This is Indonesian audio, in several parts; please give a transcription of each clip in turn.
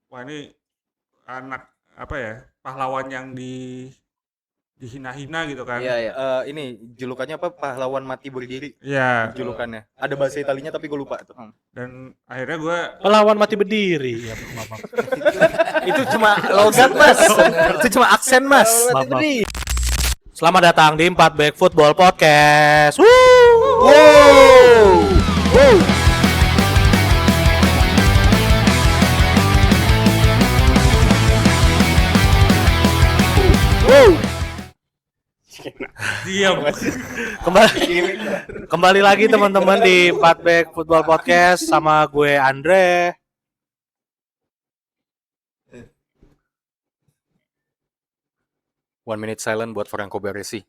wah ini anak apa ya, pahlawan yang dihina-hina gitu kan. Iya. Ini julukannya apa? Pahlawan mati berdiri. Iya. Julukannya. Ada bahasa Italinya tapi gue lupa tuh. Dan akhirnya gue Pahlawan mati berdiri. Ya, maaf. Itu cuma logat mas. Itu cuma aksen mas. Maaf. Selamat datang di 4 Back Football Podcast. diam. Kembali lagi teman-teman di 4 Back Football Podcast sama gue Andre. One minute silent buat Franco Baresi.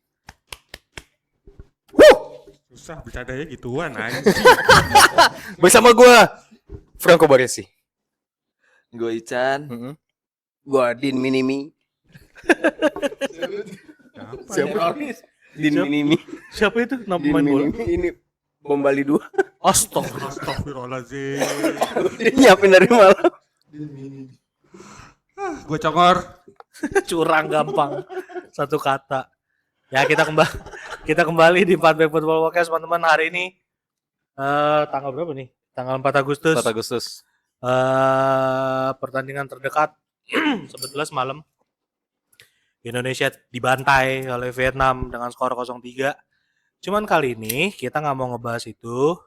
Susah bercandanya gituan anjing. Bersama gue Franco Baresi. Gue Ican, Mm-hmm. gue Din Minimi. Siapa? Din Minimi. Siapa itu nama Din main bola? Minimi ini bom Bali 2. Astagfirullahaladzim. Dia nyiapin dari malam. Gue congor. Curang gampang. Satu kata. Ya kita kembali di 4 Back Football Podcast teman-teman. Hari ini tanggal berapa nih? Tanggal 4 Agustus. 4 Agustus. Pertandingan terdekat 11 malam. Indonesia dibantai oleh Vietnam dengan skor 0-3. Cuman kali ini kita nggak mau ngebahas itu.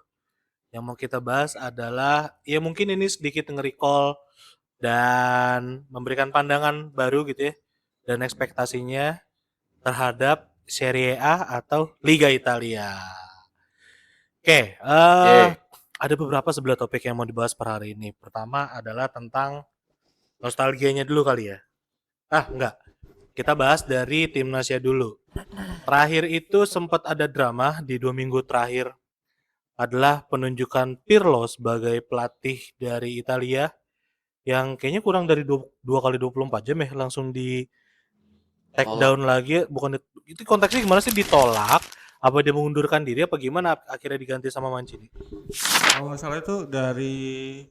Yang mau kita bahas adalah ya mungkin ini sedikit nge-recall dan memberikan pandangan baru gitu ya, dan ekspektasinya terhadap Serie A atau Liga Italia. Oke, ada beberapa sebelah topik yang mau dibahas per hari ini. Pertama adalah tentang nostalgianya dulu kali ya. Enggak. Kita bahas dari timnasnya dulu. Terakhir itu sempat ada drama di 2 minggu terakhir adalah penunjukan Pirlo sebagai pelatih dari Italia yang kayaknya kurang dari 2 kali 24 jam ya langsung di take down lagi. Bukan itu konteksnya gimana sih, ditolak? Apa dia mengundurkan diri apa gimana akhirnya diganti sama Mancini? Kalau nggak salah itu dari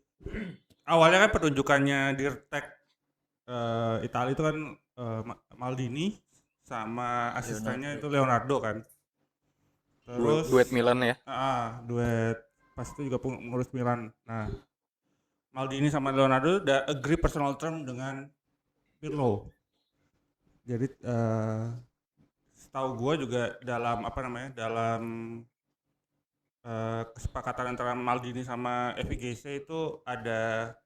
awalnya kan penunjukannya Dirtek Italia itu kan Maldini sama asistennya itu Leonardo kan. Terus Duet Milan ya. Duet pas itu juga pengurus Milan. Nah, Maldini sama Leonardo udah agree personal term dengan Pirlo. Jadi setahu gue juga dalam kesepakatan antara Maldini sama FIGC itu ada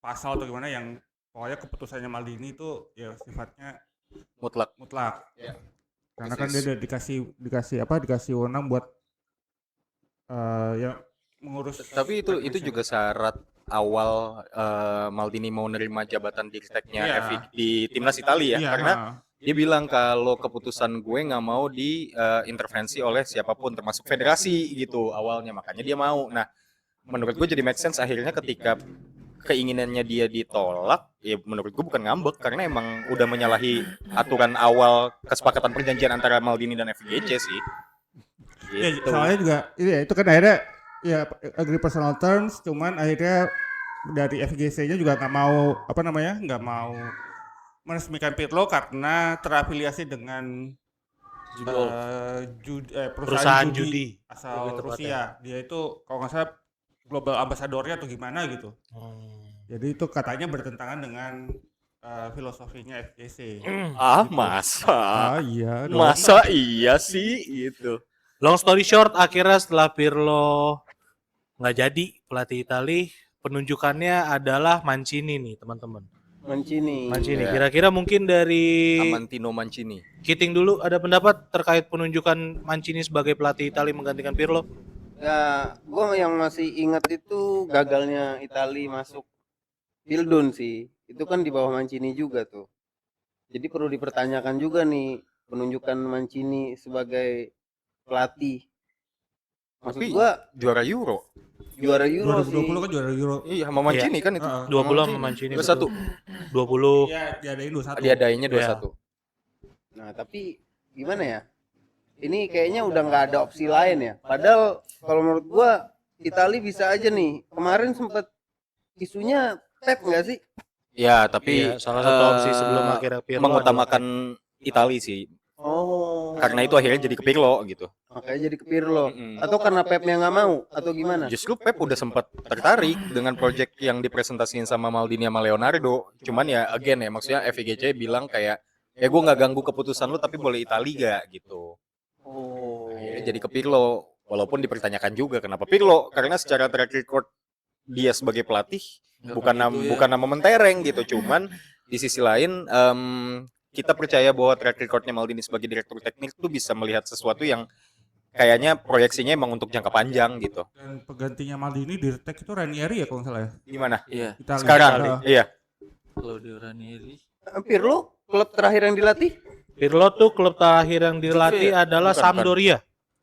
pasal atau gimana yang pokoknya keputusannya Maldini itu ya sifatnya mutlak. Ya. Karena kan dia udah dikasih wewenang buat ya mengurus. Tapi itu juga syarat awal Maldini mau nerima jabatan direkteknya di timnas Italia ya, karena dia bilang kalau keputusan gue nggak mau diintervensi oleh siapapun termasuk federasi gitu awalnya, makanya dia mau. Nah, menurut gue jadi make sense akhirnya ketika keinginannya dia ditolak, ya menurut gue bukan ngambek karena emang udah menyalahi aturan awal kesepakatan perjanjian antara Maldini dan FIGC sih. Ya, Gitu. soalnya juga itu kan akhirnya ya agree personal terms, cuman akhirnya dari FGC-nya juga nggak mau meresmikan Pirlo karena terafiliasi dengan perusahaan judi asal Rusia. Dia itu kalau nggak salah global ambassador-nya atau gimana gitu. Jadi itu katanya bertentangan dengan filosofinya FGC. Masa iya sih gitu. Long story short, akhirnya setelah Pirlo nggak jadi pelatih Italia, penunjukannya adalah Mancini nih teman-teman. Mancini. Yeah. Kira-kira mungkin dari Amantino Mancini. Kiting dulu ada pendapat terkait penunjukan Mancini sebagai pelatih Italia menggantikan Pirlo? Ya, gue yang masih ingat itu gagalnya Italia masuk Pildun sih. Itu kan di bawah Mancini juga tuh. Jadi perlu dipertanyakan juga nih penunjukan Mancini sebagai pelatih. Maksud gua juara Euro 2020 sih. kan juara Euro. Iya, sama Mancini kan itu. 20 sama Mancini. 21. 20. Iya, diadain 21. Diadainnya 21. Nah, tapi gimana ya? Ini kayaknya udah nggak ada opsi lain ya. Padahal kalau menurut gua Italia bisa aja nih. Kemarin sempat isunya Pep nggak sih? Ya, tapi Iya, salah satu opsi sebelum akhirnya Pirlo mengutamakan Itali sih. Oh. Karena itu akhirnya jadi ke Pirlo gitu. Makanya jadi ke Pirlo. Mm-mm. Atau karena Pepnya nggak mau atau gimana? Justru Pep udah sempat tertarik dengan project yang dipresentasiin sama Maldini sama Leonardo. Cuman ya again ya maksudnya FIGC bilang kayak ya gue nggak ganggu keputusan lu tapi boleh Itali gak gitu. Oh. Akhirnya jadi ke Pirlo. Walaupun dipertanyakan juga kenapa Pirlo, karena secara track record dia sebagai pelatih bukan nama mentereng gitu. Cuman di sisi lain kita percaya bahwa track recordnya Maldini sebagai direktur teknik tuh bisa melihat sesuatu yang kayaknya proyeksinya emang untuk jangka panjang gitu. Dan penggantinya Maldini di Retek itu Ranieri ya kalau nggak salah ya. Gimana? Iya, Italia. Sekarang iya. Claudio Ranieri. Pirlo klub terakhir yang dilatih? Pirlo tuh klub terakhir yang dilatih adalah Bukan, Sampdoria.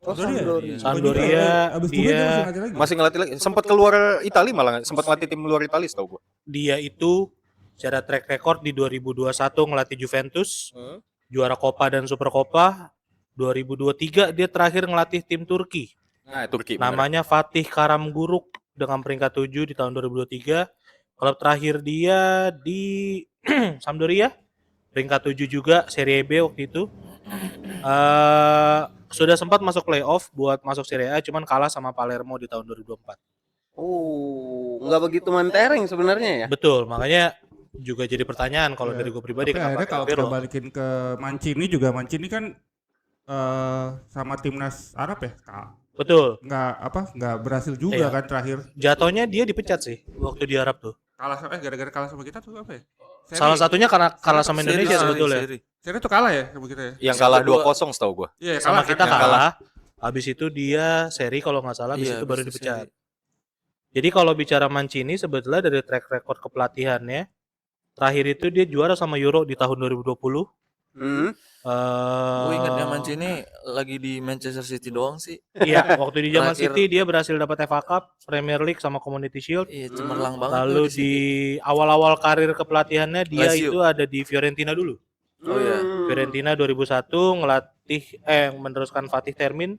Oh, Sampdoria. Sampdoria Abis itu dia masih ngelatih lagi. Masih ngelatih lagi. Sempat keluar Itali malah, sempat ngelatih tim luar Itali setahu gua. dia itu secara track record di 2021 ngelatih Juventus, juara Copa dan Super Copa. 2023 dia terakhir ngelatih tim Turki. Nah, Turki. bener. Namanya Fatih Karagümrük dengan peringkat 7 di tahun 2023. Klub terakhir dia di Sampdoria, peringkat 7 juga Serie B waktu itu. Sudah sempat masuk playoff buat masuk Serie A, cuman kalah sama Palermo di tahun 2024. Oh, nggak begitu mentereng sebenarnya ya? Betul, makanya juga jadi pertanyaan kalau Iya. dari gue pribadi Tapi kenapa akhirnya kalau Pirlo. kita balikin ke Mancini juga, Mancini kan sama timnas Arab ya, Betul, nggak berhasil juga Iya. kan terakhir. jatuhnya dia dipecat sih waktu di Arab tuh. Kalah gara-gara kalah sama kita tuh apa ya? Salah satunya karena kalah sama Indonesia sebetulnya. Seri tuh kalah ya sama kita ya. Yang kalah 2-0 setahu gua. Iya, Sama kan? kita Ya. kalah. Habis itu dia seri kalau nggak salah, habis Iya, itu baru habis itu dipecat. Jadi kalau bicara Mancini sebetulnya dari track record kepelatihannya, terakhir itu dia juara sama Euro di tahun 2020. Gue ingatnya Mancini lagi di Manchester City doang sih. Iya, waktu di zaman Terakhir- City dia berhasil dapat FA Cup, Premier League sama Community Shield. Iya, cemerlang banget. Lalu tuh di awal-awal karir kepelatihannya dia Lazio. itu ada di Fiorentina dulu. Oh iya. Fiorentina 2001 meneruskan Fatih Termin.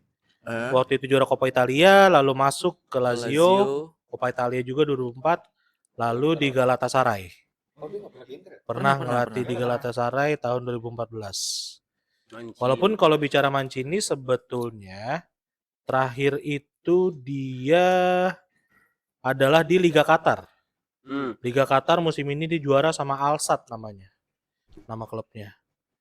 Waktu itu juara Coppa Italia, lalu masuk ke Lazio, Coppa Italia juga 2004, lalu di Galatasaray. Pernah ngelatih di Galatasaray tahun 2014. Walaupun kalau bicara Mancini sebetulnya terakhir itu dia adalah di Liga Qatar. Liga Qatar musim ini dia juara sama Al Sadd namanya. Nama klubnya.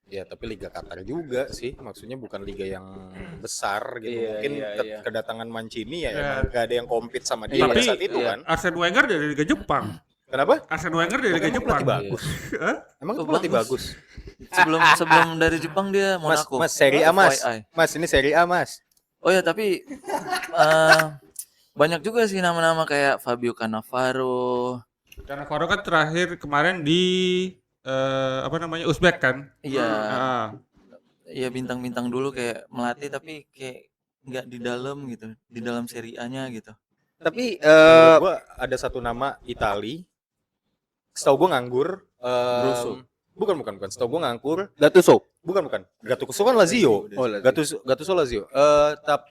Ya, tapi Liga Qatar juga sih. Maksudnya bukan liga yang besar gitu. Iya, Mungkin iya. kedatangan Mancini ya Iya. emang gak ada yang compete sama dia Tapi- pada saat itu iya. kan. Arsene Wenger dari Liga Jepang. Kenapa? Arsene Wenger dari Liga Emang Jepang. pelatih bagus. Hah? Emang itu Oh, pelatih bagus. bagus. sebelum dari Jepang dia Monaco. Mas, Serie A, Mas. FYI. Mas, ini Serie A, Mas. Oh ya, tapi banyak juga sih nama-nama kayak Fabio Cannavaro. Karena Faro kan terakhir kemarin di Uzbek kan? Iya. Ah. Iya, bintang-bintang dulu kayak melatih tapi kayak nggak di dalam gitu, di dalam Serie A-nya gitu. Tapi Menurut gua ada satu nama Itali. Setahu gua nganggur. Grosso. Bukan. Setahu gua nganggur. Gattuso. Bukan. Gattuso kan Lazio. Oh, Lazio. Gattuso Lazio.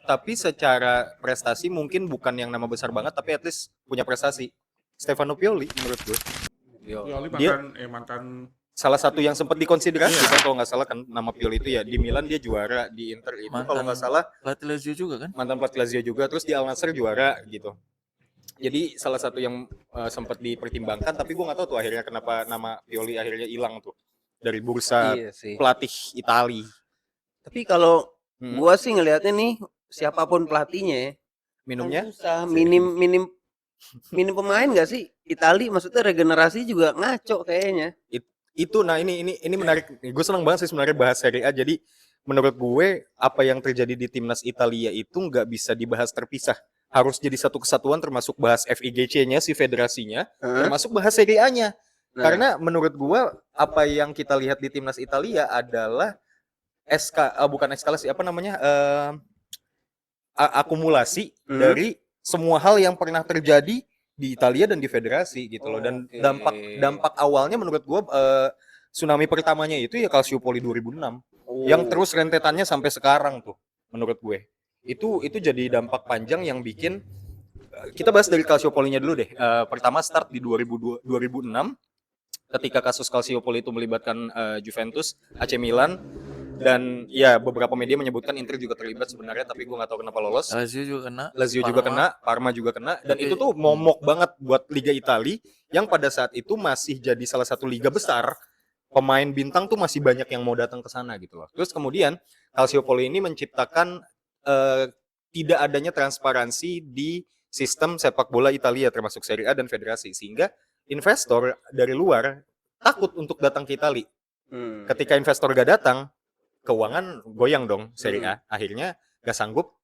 Tapi secara prestasi mungkin bukan yang nama besar banget, tapi at least punya prestasi. Stefano Pioli menurut gue. Pioli Dia- mantan Salah satu yang sempat dikonsiderasi kan kalau nggak salah kan nama Pioli itu ya di Milan dia juara, di Inter itu kalau nggak salah Pelatih Lazio juga kan? mantan pelatih Lazio juga, terus di Al Nassr juara gitu. Jadi salah satu yang sempat dipertimbangkan, tapi gue nggak tahu tuh akhirnya kenapa nama Pioli akhirnya hilang tuh dari bursa Iya sih. pelatih Itali. Tapi kalau Hmm. gua sih ngelihatnya nih siapapun pelatihnya ya, Minumnya susah minim pemain nggak sih? Itali maksudnya regenerasi juga ngaco kayaknya. itu. Nah ini menarik. Gue senang banget sih sebenarnya bahas Serie A. Jadi menurut gue apa yang terjadi di timnas Italia itu nggak bisa dibahas terpisah. Harus jadi satu kesatuan, termasuk bahas FIGC-nya si federasinya, termasuk bahas Serie A-nya. Nah. Karena menurut gue apa yang kita lihat di timnas Italia adalah bukan eskalasi, apa namanya, akumulasi dari semua hal yang pernah terjadi di Italia dan di federasi gitu loh. Dan Oke. dampak awalnya menurut gue tsunami pertamanya itu ya Calciopoli 2006 yang terus rentetannya sampai sekarang tuh menurut gue. Itu jadi dampak panjang yang bikin kita bahas dari Calciopoli-nya dulu deh. Pertama start di 2006 ketika kasus Calciopoli itu melibatkan Juventus, AC Milan, dan ya beberapa media menyebutkan Inter juga terlibat sebenarnya, tapi gue nggak tahu kenapa lolos. Lazio juga kena. Lazio juga kena, Parma juga kena, dan Tapi- itu tuh momok banget buat Liga Italia yang pada saat itu masih jadi salah satu liga besar. Pemain bintang tuh masih banyak yang mau datang ke sana gitu loh. Terus kemudian Calciopoli ini menciptakan tidak adanya transparansi di sistem sepak bola Italia termasuk Serie A dan federasi, sehingga investor dari luar takut untuk datang ke Italia. Ketika investor gak datang, keuangan goyang dong Serie A. Akhirnya gak sanggup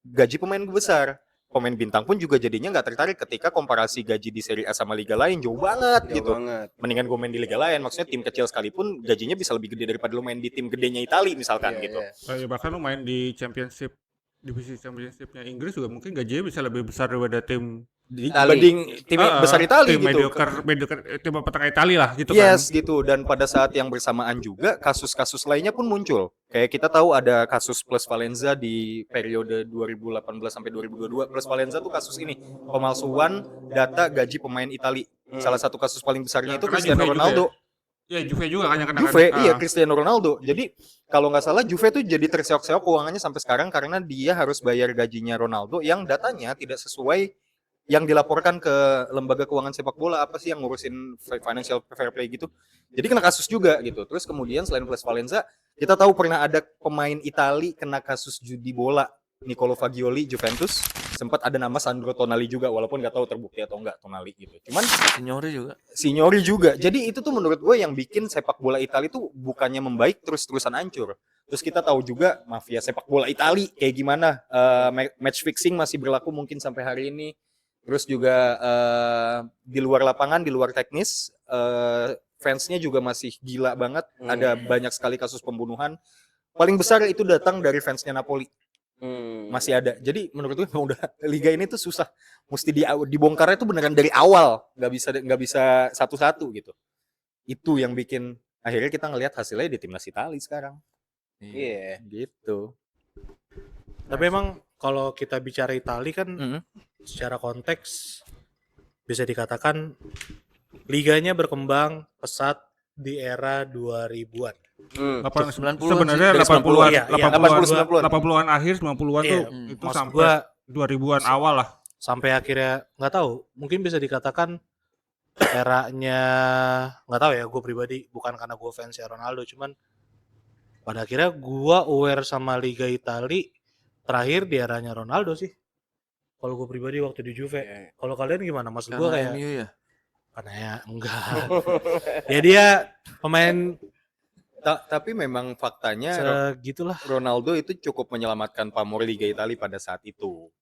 gaji pemain besar. Pemain bintang pun juga jadinya gak tertarik ketika komparasi gaji di Serie A sama liga lain jauh banget gitu. Mendingan gue main di liga lain, maksudnya tim kecil sekalipun gajinya bisa lebih gede daripada lu main di tim gedenya Italia misalkan gitu. Bahkan lu main di championship, divisi championshipnya Inggris juga mungkin gajinya bisa lebih besar daripada tim Dibanding tim besar Italia tim gitu. mediocre tim petang Italia lah gitu Yes kan. gitu, dan pada saat yang bersamaan juga kasus-kasus lainnya pun muncul. Kayak kita tahu ada kasus Plus Valenza di periode 2018 sampai 2022. Plus Valenza tuh kasus ini, pemalsuan data gaji pemain Italia. Salah satu kasus paling besarnya itu Karena Cristiano Juve juga Ronaldo. Ya Juve juga kan yang kena Juve, kan. iya Cristiano Ronaldo. Jadi kalau nggak salah Juve tuh jadi terseok-seok keuangannya sampai sekarang karena dia harus bayar gajinya Ronaldo yang datanya tidak sesuai yang dilaporkan ke lembaga keuangan sepak bola, apa sih yang ngurusin financial fair play gitu. Jadi kena kasus juga gitu. Terus kemudian selain Plus Valenza, kita tahu pernah ada pemain Itali kena kasus judi bola, Nicolo Fagioli Juventus. Sempat ada nama Sandro Tonali juga, walaupun nggak tahu terbukti atau enggak Tonali gitu. Cuman Signori juga. Jadi itu tuh menurut gue yang bikin sepak bola Italia tuh bukannya membaik terus-terusan hancur. Terus kita tahu juga mafia sepak bola Italia kayak gimana, match fixing masih berlaku mungkin sampai hari ini. Terus juga di luar lapangan, di luar teknis, fansnya juga masih gila banget. Ada banyak sekali kasus pembunuhan. Paling besar itu datang dari fansnya Napoli. Masih ada. Jadi menurut gue udah liga ini tuh susah. Mesti dibongkarnya tuh beneran dari awal. Nggak bisa satu-satu gitu. Itu yang bikin akhirnya kita ngelihat hasilnya di timnas Italia sekarang. Iya. Gitu. Tapi emang kalau kita bicara Italia kan secara konteks bisa dikatakan liganya berkembang pesat di era 2000-an. 90-an Sebenarnya dari 80-an, iya, 80-an akhir 90-an tuh itu Maksud sampai gua 2000-an awal lah. sampai akhirnya nggak tahu, mungkin bisa dikatakan eranya nggak tahu ya, gue pribadi bukan karena gue fans Ronaldo, cuman pada akhirnya gue aware sama Liga Italia terakhir di eranya Ronaldo sih. Kalau gue pribadi waktu di Juve. Kalau kalian gimana? Maksud gue kayak MU ya? karena ya enggak. Ya dia pemain Tapi memang faktanya segitulah. Ronaldo itu cukup menyelamatkan pamor Liga Italia pada saat itu.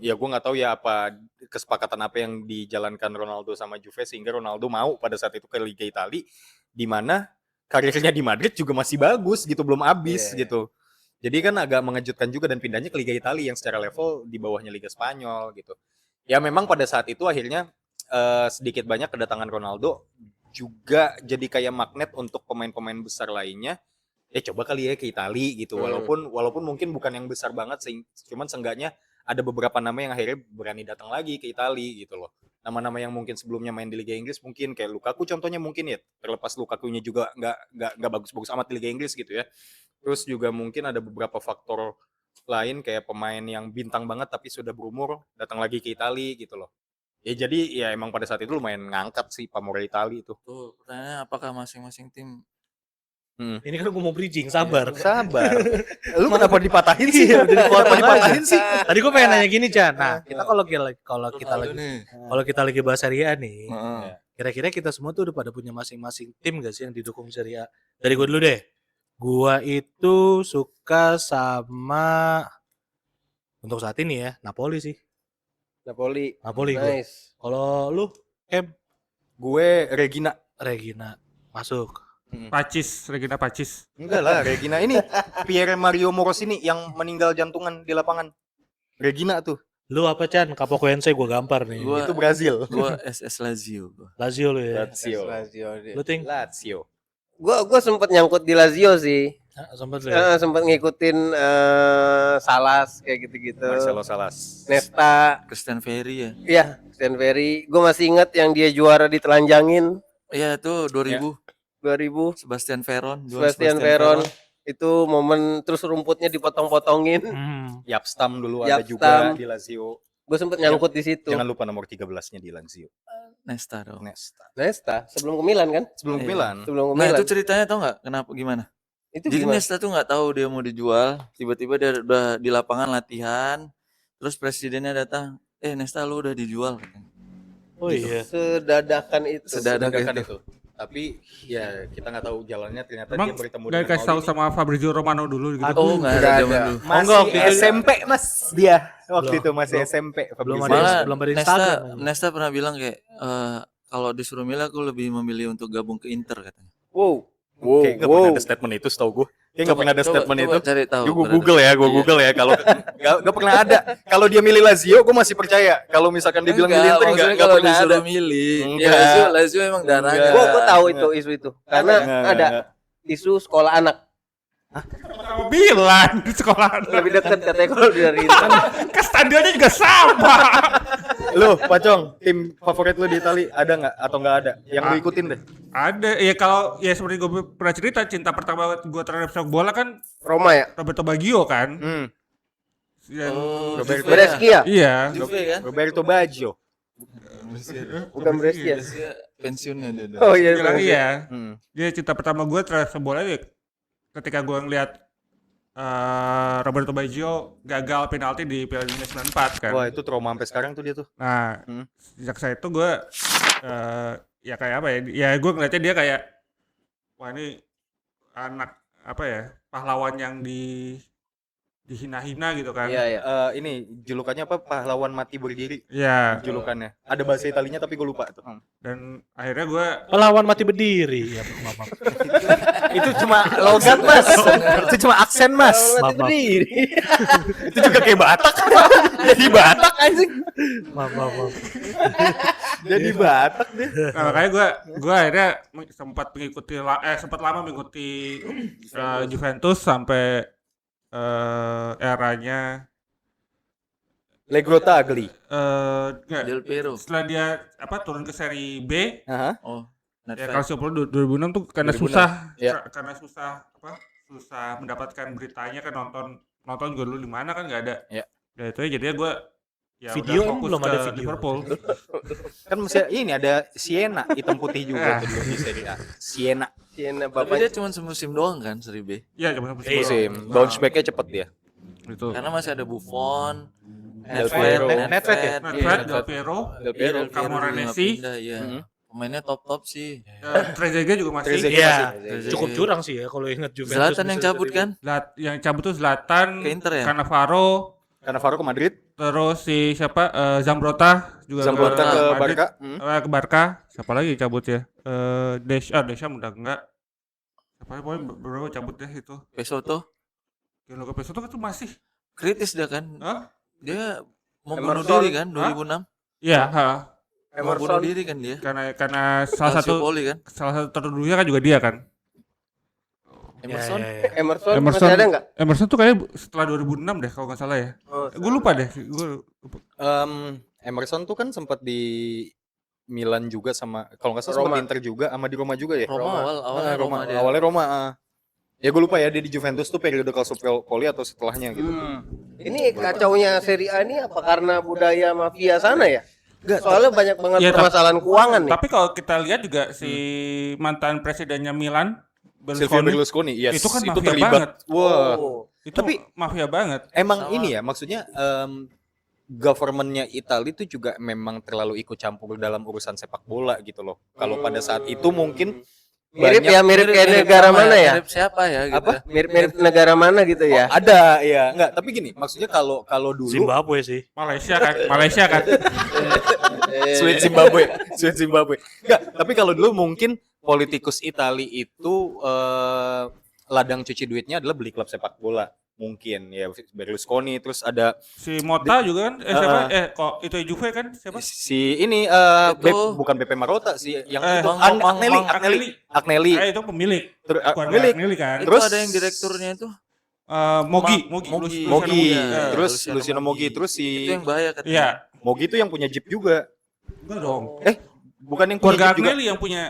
Ya gue nggak tahu ya apa kesepakatan apa yang dijalankan Ronaldo sama Juve sehingga Ronaldo mau pada saat itu ke Liga Italia, di mana karirnya di Madrid juga masih bagus gitu, belum habis gitu. Jadi kan agak mengejutkan juga dan pindahnya ke Liga Italia yang secara level di bawahnya Liga Spanyol gitu. Ya memang pada saat itu akhirnya sedikit banyak kedatangan Ronaldo juga jadi kayak magnet untuk pemain-pemain besar lainnya. Ya coba kali ya ke Italia gitu. Walaupun mungkin bukan yang besar banget sih, cuman seenggaknya ada beberapa nama yang akhirnya berani datang lagi ke Italia gitu loh. Nama-nama yang mungkin sebelumnya main di Liga Inggris mungkin kayak Lukaku contohnya mungkin ya, terlepas Lukakunya juga nggak bagus-bagus amat di Liga Inggris gitu ya. Terus juga mungkin ada beberapa faktor lain kayak pemain yang bintang banget tapi sudah berumur datang lagi ke Italia gitu loh. Ya jadi ya emang pada saat itu lumayan ngangkat sih pamor Italia itu. Tuh, pertanyaannya apakah masing-masing tim Ini kan gue mau bridging, sabar. Sabar. Lu kenapa dipatahin sih? Iya, udah dipotong Kenapa dipatahin sih? Tadi gue pengen nanya gini, Chan. Nah, kita kalau kita Ronaldo lagi nih? kalau kita lagi bahas Serie A nih, Heeh. kira-kira kita semua tuh udah pada punya masing-masing tim gak sih yang didukung Serie A? Dari gue dulu deh. Gua itu suka sama untuk saat ini ya, Napoli sih. Napoli. Gua. Nice. Kalau lu, Kem, Gue Regina. masuk. Regina Pacis. Enggak lah, Regina ini Pierre Mario Morosini yang meninggal jantungan di lapangan. Regina tuh. Lu apa, Chan? Capocuense gue gampar nih. Gua- Itu Brazil. Gua SS Lazio gua. Lazio lu ya. Lazio. Lu ting? Lazio. Gua sempet nyangkut di Lazio sih. Sempat ya. sempat ngikutin Salas kayak gitu-gitu. Marcelo Salas. Nesta, Christian Ferry ya. iya, Stan Ferry. Gue masih ingat yang dia juara ditelanjangin Iya itu 2000 2000. Sebastian Veron. Sebastian Veron. Itu momen terus rumputnya dipotong-potongin. Yapstam dulu ada Yapstam. juga di Lazio. Gue sempet nyangkut di situ. Jangan lupa nomor 13-nya di Lazio. Nesta dong. Nesta sebelum ke Milan kan? Sebelum ke Iya. Milan. Sebelum ke Nah Milan. itu ceritanya tau nggak kenapa gimana? Itu Jadi gimana? Nesta tuh nggak tahu dia mau dijual, tiba-tiba dia udah di lapangan latihan, terus presidennya datang, Nesta lu udah dijual. Oh iya. Sedadakan itu. Sedadakan itu. Tapi ya kita nggak tahu jalannya, ternyata Emang dia bertemu nggak dikasih tahu sama Fabrizio Romano dulu gitu. Oh nggak ada zaman dulu. Masih enggak, waktu itu- SMP mas dia waktu Belum, itu masih SMP. belum Fabrizio. ada. Malah belum ada Nesta, Instagram. Nesta pernah bilang kayak kalau disuruh milih aku lebih memilih untuk gabung ke Inter katanya. Wow. Kayak nggak pernah ada statement itu setahu gue. Kayak nggak pernah ada statement itu. Cari tahu. Gue brother. Google ya, gue Iya. Google ya. Kalau nggak pernah ada. Kalau dia milih Lazio, gue masih percaya. Kalau misalkan dia bilang milih Inter, maksudnya nggak kalau pernah ada. disuruh milih. Ya Enggak. Lazio emang darahnya. Gue tahu itu isu itu. Karena Enggak, ada enggak. isu sekolah anak. Sama Milan di sekolah. Lebih dekat katanya kalau dari Inter. Ke stadionnya juga sama. Lu, Pacong, tim favorit lu di Itali ada nggak atau nggak ada? Yang lu ikutin deh. Ada ya, kalau ya seperti gue pernah cerita, cinta pertama gue terhadap sepak bola kan Roma ya? Roberto Baggio kan. Dan- Oh, Roberto. Juve ya? Brescia. Iya. Juve kan? Roberto Baggio. Bukan Brescia. Brescia pensiunnya dia. Oh iya. Bilang Brescia. iya. Hmm. Dia cinta pertama gue terhadap sepak bola ya ketika gue ngeliat Roberto Baggio gagal penalti di Piala Dunia 94 kan. Wah, itu trauma sampai sekarang tuh dia tuh. Nah, Hmm. sejak saat itu gue ya kayak apa ya? Ya gue ngeliatnya dia kayak, wah ini anak apa ya, pahlawan yang dihina-hina gitu kan. Iya, iya. Ini julukannya apa? Pahlawan mati berdiri. Iya. Julukannya. Ada bahasa Italinya tapi gue lupa tuh. Dan akhirnya gue Pelawan mati berdiri. Ya, maaf. Itu cuma logat mas. Itu cuma aksen mas. Maaf, maaf. Itu juga kayak Batak. Jadi Batak anjing. Maaf. Jadi Batak deh. nah, makanya gue akhirnya sempat lama mengikuti Juventus sampai eranya Legrotagli. enggak, Del Piero. setelah dia turun ke seri B Aha. Oh, ya Netflix. Calcio 2006 tuh karena 2006, susah ya. karena susah mendapatkan beritanya kan, nonton juga dulu di mana kan nggak ada. Ya. Ya itu ya, jadinya gue ya Video udah emang fokus belum ke ada video. Liverpool. Kan masih ini ada Siena hitam putih juga tuh dulu di Serie A. Siena. Siena Tapi bapak. dia cuma semusim doang kan Seri B. Iya, zaman Iya. Musim. Bounce back-nya cepet dia. itu. Karena masih ada Buffon, Del Piero. Nedved, Nedved ya? Nedved, Del Piero, Del Piero. Camoranesi. Iya. Mhm. Pemainnya top sih. Trezeguet juga masih. Trezeguet. Iya. Trezeguet. Cukup curang sih ya kalau ingat Juventus. Zlatan yang bisa cabut dari- kan? Yang cabut tuh Zlatan, Ke Inter ya? Cannavaro, Karena Faro ke Madrid, terus si siapa Zambrota juga Zambrota ke Madrid. Barca. Ke Barca. Siapa lagi cabut ya? Deschamps udah enggak. Siapa pokoknya beberapa cabut deh itu. Pesoto Gianluca Peso tuh masih. kritis dia kan. Hah? Dia mau bunuh Emerson. diri kan 2006. Iya, Mau bunuh diri kan dia. karena salah satu Calciopoli kan. tertuduhnya kan juga dia kan. Emerson. Ya. Emerson, Emerson masih ada nggak? Emerson tuh kayak setelah 2006 deh kalau nggak salah ya. Oh, Gue lupa deh. Emerson tuh kan sempat di Milan juga sama, kalau nggak salah sempat Roma. di Inter juga, sama di Roma juga ya. Roma awalnya Roma dia. Awalnya Roma. Ya gue lupa ya, dia di Juventus tuh periode Calciopoli atau setelahnya gitu. Ini kacaunya Serie A ini apa karena budaya mafia sana ya? Soalnya banyak banget Ya, permasalahan keuangan nih. Tapi kalau kita lihat juga si mantan presidennya Milan, Silvio Berlusconi, yes, itu kan itu mafia terlibat. banget. Wah, Oh. Itu Tapi- mafia banget. emang Sama. ini ya, maksudnya governmentnya Italia itu juga memang terlalu ikut campur dalam urusan sepak bola gitu loh. Kalau pada saat itu mungkin Mirip banyak- ya, mirip kayak negara sama mana ya? Mirip siapa ya gitu. Apa? Mirip-mirip negara mana gitu ya? ada ya, enggak, tapi gini, maksudnya kalau dulu Zimbabwe sih. Malaysia kan. Sweet Zimbabwe. Enggak, tapi kalau dulu mungkin politikus Itali itu ladang cuci duitnya adalah beli klub sepak bola. mungkin ya Berlusconi, terus ada Si Mota juga kan siapa? Kok itu Juve kan siapa? si ini Itu- bukan BP Marotta sih yang itu Mang- Agnelli. Itu pemilik. Keluarga Milik. Agnelli kan. Itu Terus ada yang direkturnya itu. Mogi. Mogi, ya, terus Luciano Luciano Mogi, terus Itu si yang bahaya katanya. Iya. Mogi itu yang punya Jeep juga. Enggak dong. Bukan yang punya Keluarga Jeep juga. Agnelli yang punya.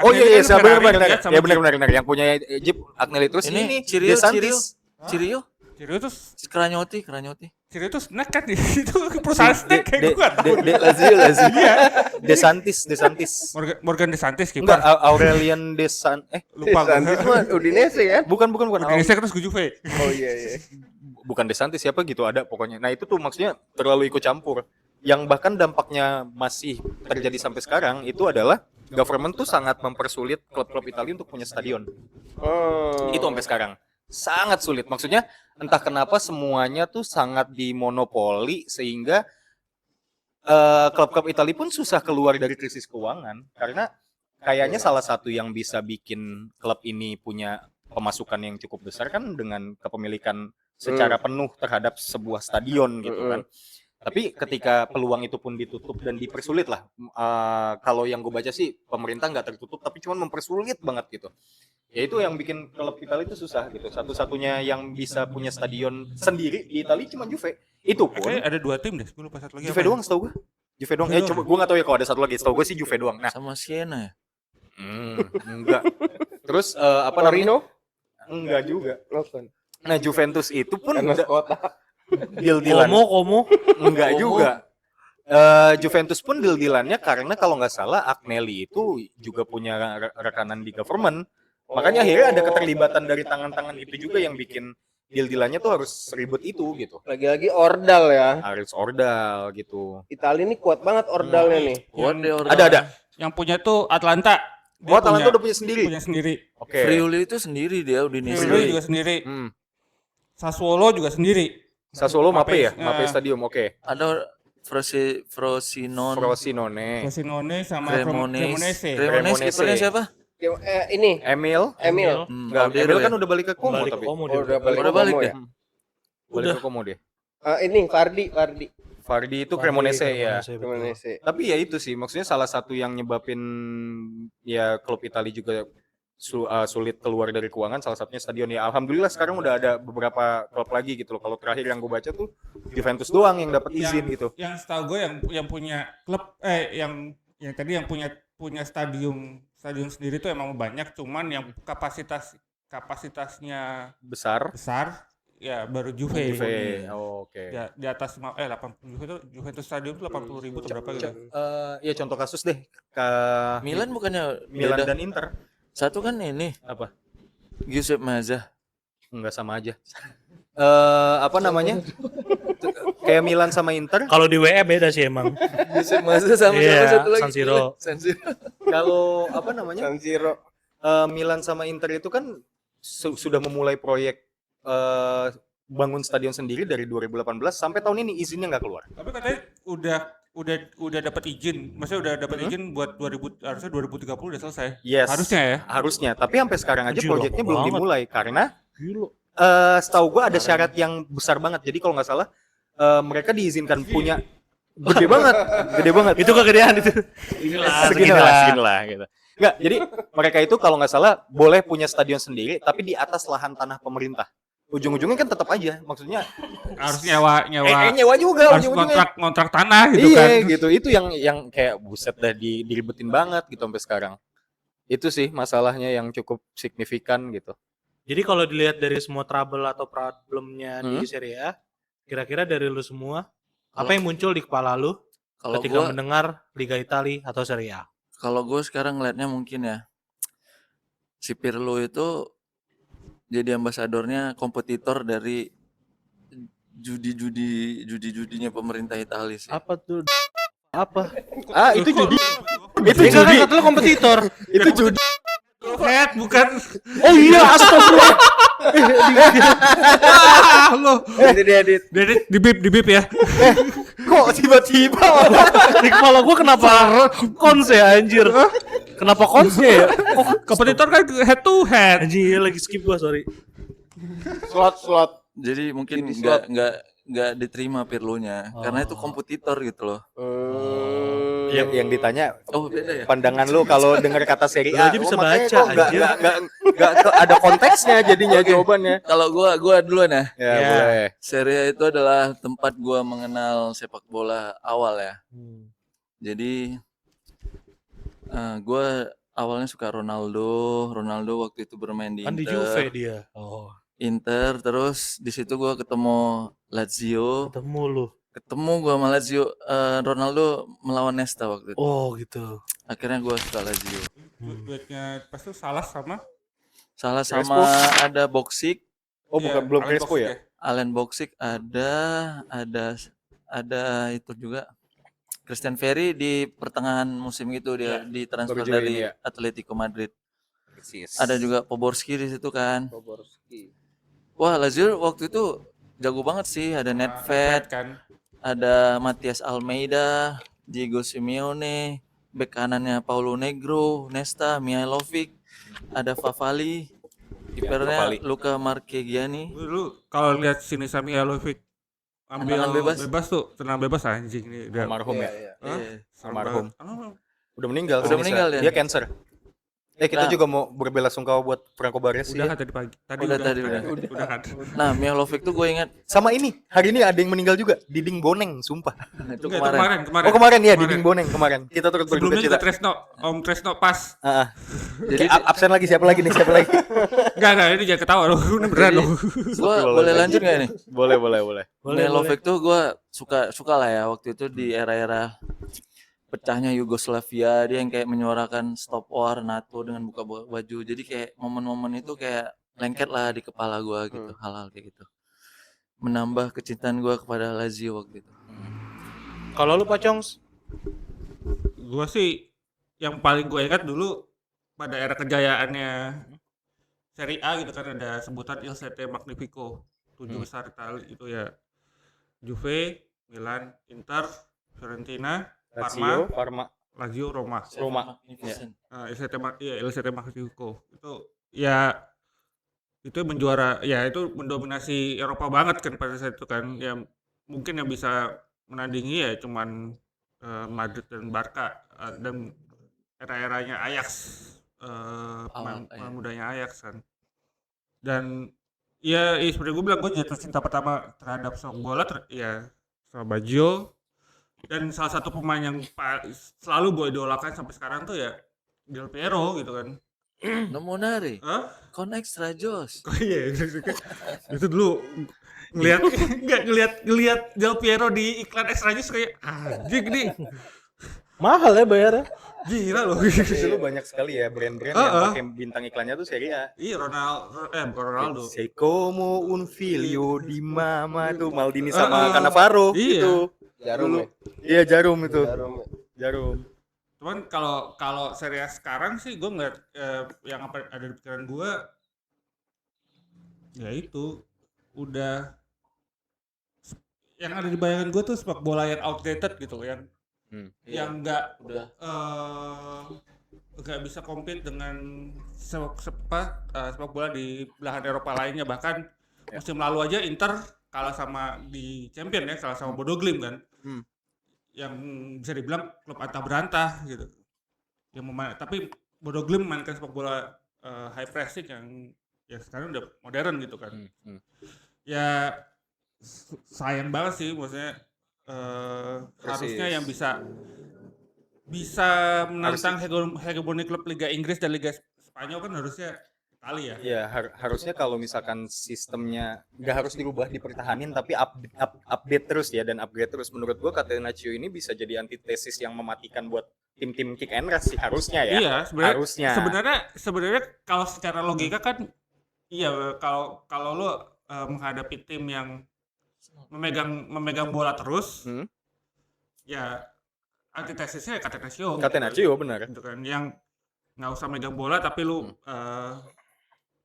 Oh iya, Agnelli kan saya Ferrari benar kan sama ya Jeep. benar yang punya Jeep Agnelli, terus Ini ini Cirio, DeSantis. Cirio, Cirio itu Kranyoti. Cirio itu snack kan itu perusahaan snack kayak gue. Lazio. DeSantis. Morgan DeSantis Enggak, kiper. Aurelian Lupa Santis mah Udinese kan? bukan. Indonesia terus ke Juve. Oh iya. Bukan DeSantis siapa gitu ada pokoknya. Nah, itu tuh maksudnya terlalu ikut campur. Yang bahkan dampaknya masih terjadi sampai sekarang itu adalah government tuh sangat mempersulit klub-klub Italia untuk punya stadion. Oh. Itu sampai sekarang. Sangat sulit. Maksudnya entah kenapa semuanya tuh sangat dimonopoli sehingga klub-klub Italia pun susah keluar dari krisis keuangan karena kayaknya salah satu yang bisa bikin klub ini punya pemasukan yang cukup besar kan dengan kepemilikan secara penuh terhadap sebuah stadion gitu kan. Tapi ketika peluang itu pun ditutup dan dipersulit lah, kalau yang gue baca sih pemerintah nggak tertutup tapi cuma mempersulit banget gitu. Ya itu yang bikin klub Italia itu susah gitu. Satu-satunya yang bisa punya stadion sendiri di Italia cuma Juve. Itu pun Kayaknya ada 2 tim deh. Gue lupa satu lagi. Juve doang setahu gue. Juve doang. Coba gue nggak tahu ya kalau ada satu lagi. Setahu gue sih Juve doang. Nah, Sama Siena ya. enggak. Terus apa namanya? Torino? Enggak juga. Bukan. Nah, Juventus itu pun Karena kota. deal-dealan. Komo. Enggak juga. Juventus pun deal-dealannya karena kalau nggak salah Agnelli itu juga punya rekanan di government. Makanya akhirnya ada keterlibatan dari tangan-tangan itu juga yang bikin deal-dealannya tuh harus ribet itu gitu. Lagi-lagi ordal ya. Harus ordal gitu. Italia ini kuat banget ordalnya nih. Kuat deh orang. Ada. Yang punya tuh Atlanta. Dia Oh, Atalanta udah punya sendiri. Punya sendiri. Oke. Friuli itu sendiri dia Udinese. Friuli juga sendiri. Sassuolo juga sendiri. Sassuolo Mape ya? Nah. Mape Stadium, oke. Ada Frosinone, Frosinone. Frosinone sama Cremonese. Cremonese. Cremonese kipernya siapa? Ini Emil. Enggak, Caldero Emil kan ya? udah balik ke Como Balik ke tapi. Como Oh, dia. udah balik. Udah balik Como deh. ya? Balik ke Como dia. Ini Fardi. Fardi itu Cremonese ya. Cremonese. Tapi ya itu sih, maksudnya salah satu yang nyebabin ya klub Italia juga sulit keluar dari keuangan, salah satunya stadion ya. Alhamdulillah sekarang udah ada beberapa klub lagi gitu loh. Kalau terakhir yang gue baca tuh Juventus doang yang dapat izin gitu. Yang setahu gue yang punya klub yang tadi yang punya stadion sendiri tuh emang banyak, cuman yang kapasitasnya Besar. ya baru Juve. Oh, oke. Ya, di atas 80 Juventus stadion tuh 80.000 atau berapa gitu. Ya contoh kasus deh ke Milan bukannya Milan beda? dan Inter. Satu kan ini Apa? Giuseppe Meazza. Enggak sama aja. Apa namanya? Kayak Milan sama Inter. Kalau di WE beda sih emang. Giuseppe Meazza sama Iya, satu lagi. San Siro. San Siro. Kalau apa namanya? San Siro. Milan sama Inter itu kan sudah memulai proyek bangun stadion sendiri dari 2018 sampai tahun ini izinnya nggak keluar. Tapi katanya udah dapat izin. Maksudnya udah dapat izin buat 2030 udah selesai. Yes. Harusnya ya. Harusnya. Tapi sampai sekarang aja Gila, proyeknya lama belum banget. dimulai karena Gila. setahu gua ada syarat yang besar banget. Jadi kalau nggak salah mereka diizinkan punya gede banget. Itu kegedean itu. Segini lah gitu. Enggak, jadi mereka itu kalau nggak salah boleh punya stadion sendiri tapi di atas lahan tanah pemerintah. Ujung-ujungnya kan tetap aja, maksudnya Harus nyewa nyewa juga harus ujung-ujungnya. kontrak tanah gitu Iya kan. gitu, itu yang kayak buset dah diribetin banget gitu sampai sekarang. Itu sih masalahnya yang cukup signifikan gitu. Jadi kalau dilihat dari semua trouble atau problemnya di Serie A, kira-kira dari lu semua, apa yang muncul di kepala lu Kalau ketika gua mendengar Liga Italia atau Serie A? kalau gue sekarang ngeliatnya mungkin ya si Pirlo itu jadi ambasadornya kompetitor dari judinya pemerintah Italia sih. Apa tuh? Apa? Itu judi. Itu judi. Kata lu kompetitor. Itu judi. Head bukan. Oh iya, astagfirullah. Lo. Nanti diedit. Di bip ya. Kok tiba-tiba Di kepala gua kenapa kons ya anjir? Kenapa kons ya? Kompetitor kan head to head. Anjir lagi skip gua, sorry. Slot. Jadi mungkin Jadi slot. nggak diterima Pirlo-nya karena itu Oh. kompetitor gitu loh. Yang ditanya Oh, beda ya? pandangan lu kalau dengar kata Serie A. Lu aja bisa makanya baca, kok anjir. nggak ada konteksnya jadinya jawabannya. Kalau gua duluan ya. Ya, Ya. boleh. Serie A itu adalah tempat gua mengenal sepak bola awal ya. Jadi gua awalnya suka Ronaldo waktu itu bermain di Kan di Juve Inter. dia. Oh, Inter terus di situ gua ketemu Lazio. ketemu lu. Ketemu gua sama Lazio, Ronaldo melawan Nesta waktu itu. Oh, gitu. Akhirnya gua suka Lazio. Duetnya pas itu salah sama Salah Crespo. sama ada Boksic, Oh, iya, bukan belum Alex Crespo Boxic ya? Alen Boksic ada itu juga. Christian Ferry di pertengahan musim itu dia ditransfer baru join dari ya. Atletico Madrid. Persis. Ada juga Poborski di situ kan. Poborski. Wah, Lazio waktu itu jago banget sih. Ada Nedved, kan. ada Matias Almeida, Diego Simeone, bek kanannya Paulo Negro, Nesta, Mihailovic, ada Favali, kipernya Favali. Luca Marchegiani. Lu kalau lihat sini Sami Alovic ambil Tendangan bebas. tuh, tenang bebas anjing nih udah. Almarhum ya. Hah? Iya. Almarhum. Ah, Udah meninggal. Udah Sinisa. meninggal ya? Dia cancer. Kita Nah. juga mau berbela sungkawa buat Franco Baresi. udah Ya. kan tadi pagi. Udah kan. Nah, Mihailovic tuh gue ingat Sama ini, hari ini ada yang meninggal juga, Diding Boneng, sumpah. itu Enggak, itu kemarin. kemarin. Oh kemarin ya, Diding Boneng kemarin. Kita turut berduka Sebelumnya juga cita. Tresno, Om Tresno pas. Jadi Absen lagi siapa lagi nih? Enggak, ini jangan ketawa loh. Ini beneran loh. gue boleh lanjut gak nih? Boleh. Mihailovic tuh gue suka lah ya waktu itu di era-era pecahnya Yugoslavia, dia yang kayak menyuarakan stop war NATO dengan buka baju. Jadi kayak momen-momen itu kayak lengket lah di kepala gue gitu, hal-hal kayak gitu. Menambah kecintaan gue kepada Lazio waktu itu. Kalau lu Pacongs? Gua sih yang paling gue ingat dulu pada era kejayaannya Serie A gitu kan ada sebutan Il Sette Magnifico. 7 besar Italia itu ya Juve, Milan, Inter, Fiorentina, Parma. Lazio, Roma. Magnificent. Il Sette Magnifico. Itu menjuara ya itu mendominasi Eropa banget kan pada saat itu kan ya mungkin yang bisa menandingi ya cuman Madrid dan Barca dan era-eranya Ajax pemain mudanya Ajax kan dan ya seperti gue bilang gue jatuh cinta pertama terhadap sepak bola ya sama Baggio dan salah satu pemain yang selalu gue idolakan sampai sekarang tuh ya Del Piero gitu kan. Nomonari, Hah? kon extra jos. Oh iya, itu dulu ngelihat Del Piero di iklan Extra Juice kayak anjing nih. Mahal ya bayarnya. Gila loh. Dulu banyak sekali ya brand-brand yang pakai bintang iklannya tuh Serie A. Iya bukan Ronaldo. Sei como un figlio di mama tuh Maldini sama Cannavaro Iya. gitu. Jarum Dulu. ya. Iya, Jarum itu. Jarum. Cuman kalau Serie A sekarang sih gue ngeliat yang apa ada di pikiran gue ya itu udah yang ada di bayangan gue tuh sepak bola yang outdated gitu yang nggak nggak bisa compete dengan sepak bola di belahan Eropa lainnya bahkan musim lalu aja Inter kalah sama di Champion ya kalah sama Bodo Glimt kan yang bisa dibilang klub antah berantah gitu tapi Bodo Glimt memainkan sepak bola high pressing yang sekarang udah modern gitu kan ya sayang banget sih maksudnya harusnya yang bisa menantang hegemoni klub Liga Inggris dan Liga Spanyol kan harusnya Italia ya. Iya, harusnya kalau misalkan sistemnya nggak harus dirubah dipertahanin tapi update terus ya dan upgrade terus. Menurut gua Catenaccio ini bisa jadi antitesis yang mematikan buat tim-tim kick and rush sih harusnya ya. Iya, harusnya. Sebenarnya kalau secara logika kan iya kalau lo menghadapi tim yang memegang bola terus ya antitesisnya Catenaccio benar gitu kan yang nggak usah megang bola tapi lu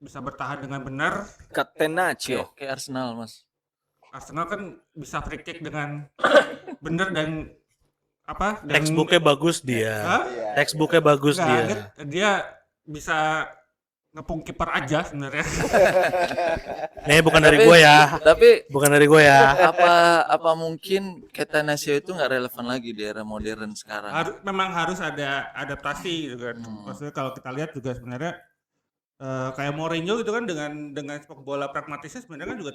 bisa bertahan dengan benar. Catenaccio kayak Arsenal mas. Arsenal kan bisa free kick dengan benar dan apa Textbooknya bagus dia. Hah? Textbooknya bagus Nggak, dia. dia bisa ngepung kiper aja sebenarnya. Bukan dari gue ya. Tapi Bukan dari gue ya. apa mungkin Catanaccio itu nggak relevan lagi di era modern sekarang? Memang harus ada adaptasi gitu kan. Maksudnya kalau kita lihat juga sebenarnya kayak Mourinho gitu kan dengan sepak bola pragmatisnya sebenarnya kan juga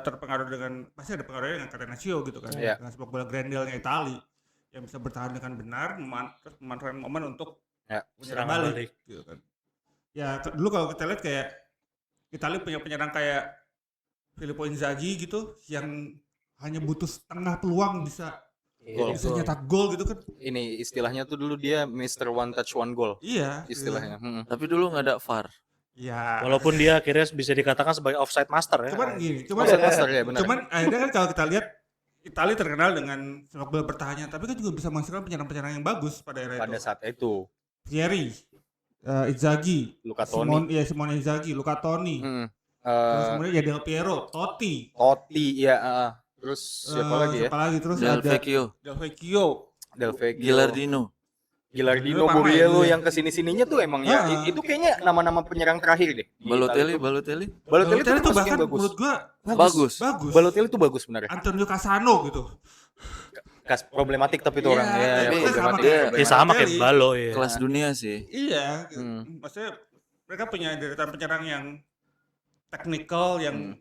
terpengaruh pasti ada pengaruhnya dengan Catenaccio gitu kan. Iya. Dengan sepak bola Grandelnya Itali yang bisa bertahan dengan benar, terus memanfaatkan momen untuk menyerang balik gitu kan. Ya dulu kalau kita lihat kayak Italia punya penyerang kayak Filippo Inzaghi gitu yang hanya butuh setengah peluang bisa nyetak gol gitu kan. Ini istilahnya tuh dulu dia Mr. One Touch One Goal. Iya. Istilahnya. Tapi dulu nggak ada VAR. Iya. Walaupun dia akhirnya bisa dikatakan sebagai offside master ya. Cuman akhirnya kan kalau kita lihat Italia terkenal dengan sepak bola bertahannya, tapi kan juga bisa menghasilkan penyerang-penyerang yang bagus pada era Pada itu. saat itu. Thierry, Inzaghi, Luca Toni. Simone Inzaghi, Luca Toni. Terus kemudian ya Del Piero, Totti. Ya. Terus siapa lagi ya? Terus Del ada Vecchio, Del Vecchio. Gilardino, Borriello iya. yang kesini-sininya tuh emang ya itu kayaknya nama-nama penyerang terakhir deh. Balotelli Balotelli itu tuh bahkan bagus. menurut gua bagus. Balotelli tuh bagus sebenarnya. Antonio Cassano gitu. Problematik tapi itu orang ya. tapi Problematik. Sama kayak Balo ya. Kelas dunia sih. Iya, maksudnya mereka punya deretan penyerang yang teknikal yang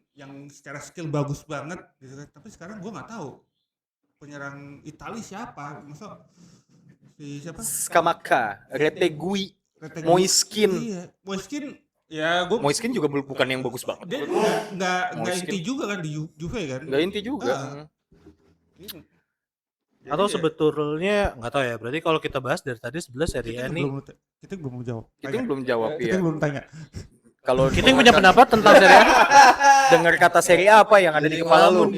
secara skill bagus banget gitu kan. Tapi sekarang gua nggak tahu penyerang Italia siapa. Masa siapa? Scamacca, Retegui, Moiskin. Iya, Moiskin ya gua Moiskin juga bukan yang bagus banget. dia nggak Moiskin. inti juga kan di Juve kan. Nggak inti juga. Atau sebetulnya nggak tahu ya. Berarti kalau kita bahas dari tadi 11 Serie A nih, Kita belum jawab. Itu yang belum jawab Kita ya. belum tanya. Kalau kita yang punya pendapat tentang Serie A. dengar kata Serie A apa yang ada di kepala lu?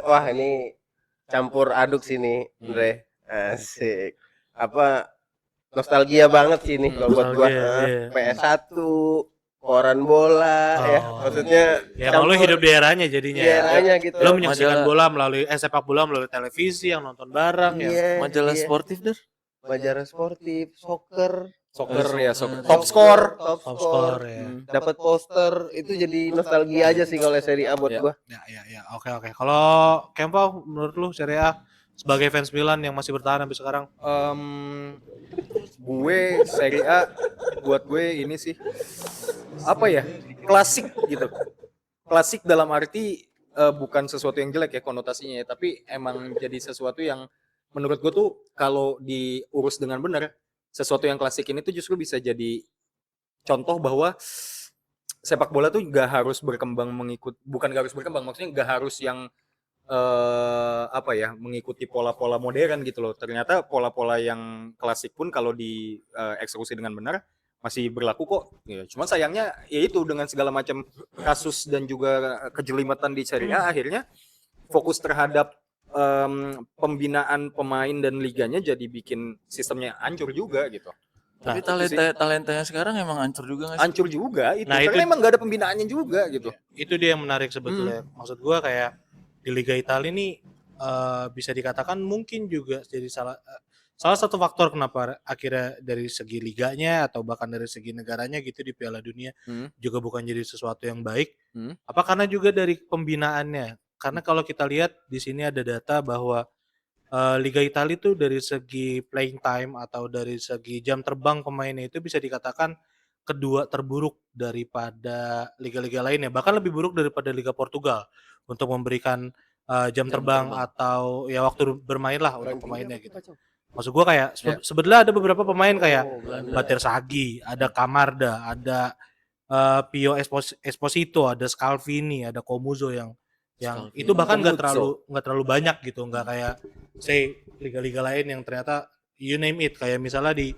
Wah ini campur aduk sini, Andre. Asik. Apa nostalgia banget sih ini kalau buat gua. Nostalgia, iya. PS1, koran bola ya. Maksudnya Ya emang lu hidup di eranya jadinya. di eranya gitu. Lo menyaksikan Majalah- bola melalui sepak bola melalui televisi yang nonton bareng ya. Iya, Majalah iya. sportif der. Majalah sportif, soccer, Soccer ya, soccer, top score. top Top score. score ya. Dapat poster itu jadi nostalgia aja sih kalau Serie A buat Ya. gua. Ya. Oke. Kalau Kempo menurut lu Serie A sebagai fans Milan yang masih bertahan sampai sekarang? Gue Serie A buat gue ini sih apa ya, klasik gitu. Klasik dalam arti bukan sesuatu yang jelek ya konotasinya ya, tapi emang jadi sesuatu yang menurut gue tuh kalau diurus dengan benar, sesuatu yang klasik ini tuh justru bisa jadi contoh bahwa sepak bola tuh gak harus berkembang bukan gak harus berkembang, maksudnya gak harus yang mengikuti pola-pola modern gitu loh. Ternyata pola-pola yang klasik pun kalau dieksekusi dengan benar masih berlaku kok. Ya, cuman sayangnya ya itu dengan segala macam kasus dan juga kejelimatan di Serie A akhirnya fokus terhadap pembinaan pemain dan liganya jadi bikin sistemnya hancur juga gitu. Tapi talentanya sekarang emang hancur juga nggak sih? Hancur juga itu. Nah, Karena itu- emang gak ada pembinaannya juga gitu. Itu dia yang menarik sebetulnya. Maksud gua kayak di Liga Italia ini bisa dikatakan mungkin juga jadi salah satu faktor kenapa akhirnya dari segi liganya atau bahkan dari segi negaranya gitu di Piala Dunia juga bukan jadi sesuatu yang baik. Apa karena juga dari pembinaannya? Karena kalau kita lihat di sini ada data bahwa Liga Italia itu dari segi playing time atau dari segi jam terbang pemainnya itu bisa dikatakan kedua terburuk daripada liga-liga lainnya, bahkan lebih buruk daripada Liga Portugal untuk memberikan jam terbang atau ya waktu bermain lah untuk pemainnya gitu. Maksud gua kayak sebetulnya ada beberapa pemain kayak Batersagi, ada Camarda, ada Pio Esposito, ada Scalvini, ada Comuzo yang itu bahkan nggak terlalu banyak gitu, nggak kayak say liga-liga lain yang ternyata you name it, kayak misalnya di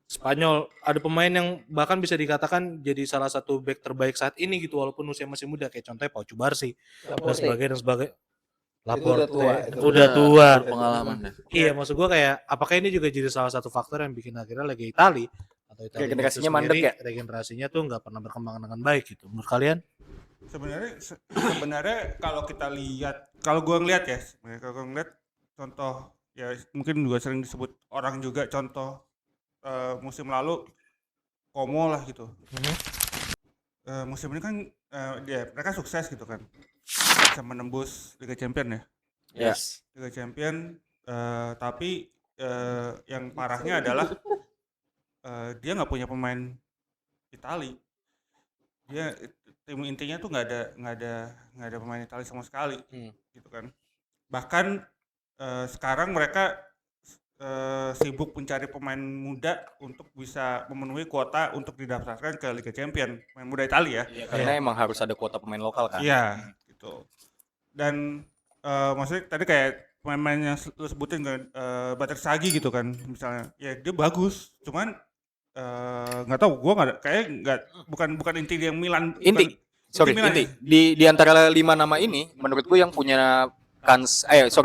Spanyol ada pemain yang bahkan bisa dikatakan jadi salah satu back terbaik saat ini gitu walaupun usia masih muda, kayak contohnya Pau Cubarsí dan sebagainya. Laporte udah tua. Pengalaman deh. Iya, maksud gua kayak apakah ini juga jadi salah satu faktor yang bikin akhirnya Liga Italia atau Italia Regenerasinya itu sendiri, mandek ya? regenerasinya tuh nggak pernah berkembang dengan baik gitu. Menurut kalian? Sebenarnya kalau kita lihat, kalau gua ngeliat ya, kalau gua ngeliat contoh ya mungkin juga sering disebut orang juga contoh musim lalu Como lah gitu. Musim ini kan mereka sukses gitu kan, bisa menembus Liga Champion ya. Yes. Liga Champion, tapi yang parahnya adalah dia nggak punya pemain Itali. Dia tim intinya tuh nggak ada pemain Itali sama sekali, gitu kan. Bahkan sekarang mereka sibuk mencari pemain muda untuk bisa memenuhi kuota untuk didaftarkan ke Liga Champion, pemain muda Italia ya. Karena emang harus ada kuota pemain lokal kan. Iya, gitu. Dan maksudnya tadi kayak pemain-pemain yang lu sebutin kan, Batshuayi gitu kan, misalnya, ya dia bagus, cuman nggak tahu, gua bukan inti yang Milan. Inti Milan ya? di antara 5 nama ini menurut gue yang punya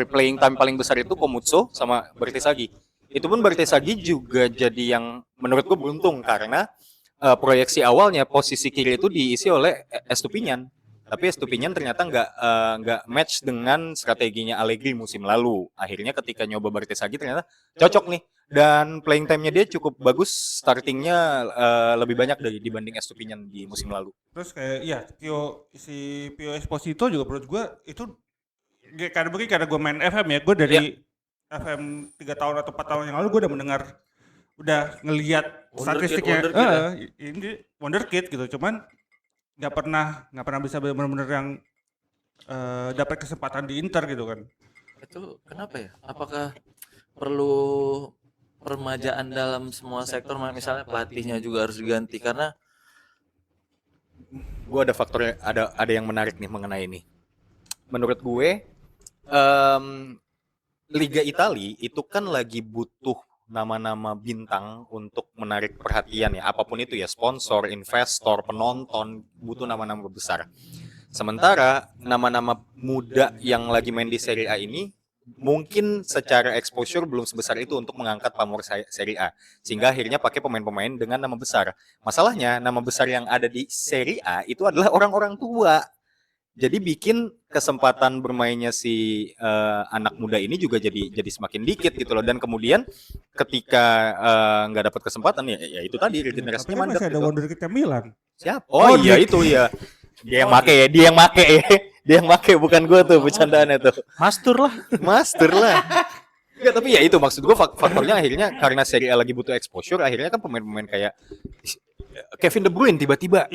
playing time paling besar itu Komutso sama Bertesagi. Itu pun Bertesagi juga jadi yang menurut gue beruntung karena proyeksi awalnya posisi kiri itu diisi oleh Estupiñán. Tapi Estupiñán ternyata nggak match dengan strateginya Allegri musim lalu. Akhirnya ketika nyoba Bertesagi ternyata cocok nih. Dan playing time-nya dia cukup bagus, startingnya lebih banyak dibanding Estupiñán di musim lalu. Terus kayak Pio Esposito juga menurut gue itu karena gue main FM ya, gue dari FM 3 tahun atau 4 tahun yang lalu gue udah ngelihat statistiknya. Ini wonderkid gitu, cuman nggak pernah bisa benar-benar yang dapat kesempatan di Inter gitu kan. Itu kenapa ya? Apakah perlu permajaan dalam semua sektor, misalnya pelatihnya juga harus diganti? Karena gue ada faktor, ada yang menarik nih mengenai ini. Menurut gue Liga Italia itu kan lagi butuh nama-nama bintang untuk menarik perhatian ya, apapun itu ya, sponsor, investor, penonton, butuh nama-nama besar. Sementara nama-nama muda yang lagi main di Serie A ini mungkin secara exposure belum sebesar itu untuk mengangkat pamor Serie A, sehingga akhirnya pakai pemain-pemain dengan nama besar. Masalahnya nama besar yang ada di Serie A itu adalah orang-orang tua. Jadi bikin kesempatan bermainnya si anak muda ini juga jadi semakin dikit gitu loh. Dan kemudian ketika nggak dapat kesempatan ya itu tadi regenerasinya tapi kan mandek. masih ada wonderkidnya Milan. Siapa? Oh iya itu ya. Dia yang make ya. Dia yang make, bukan gue tuh bercandaannya tuh. Master lah. Enggak, tapi ya itu maksud gue faktornya akhirnya karena Serie A lagi butuh exposure, akhirnya kan pemain-pemain kayak Kevin De Bruyne tiba-tiba,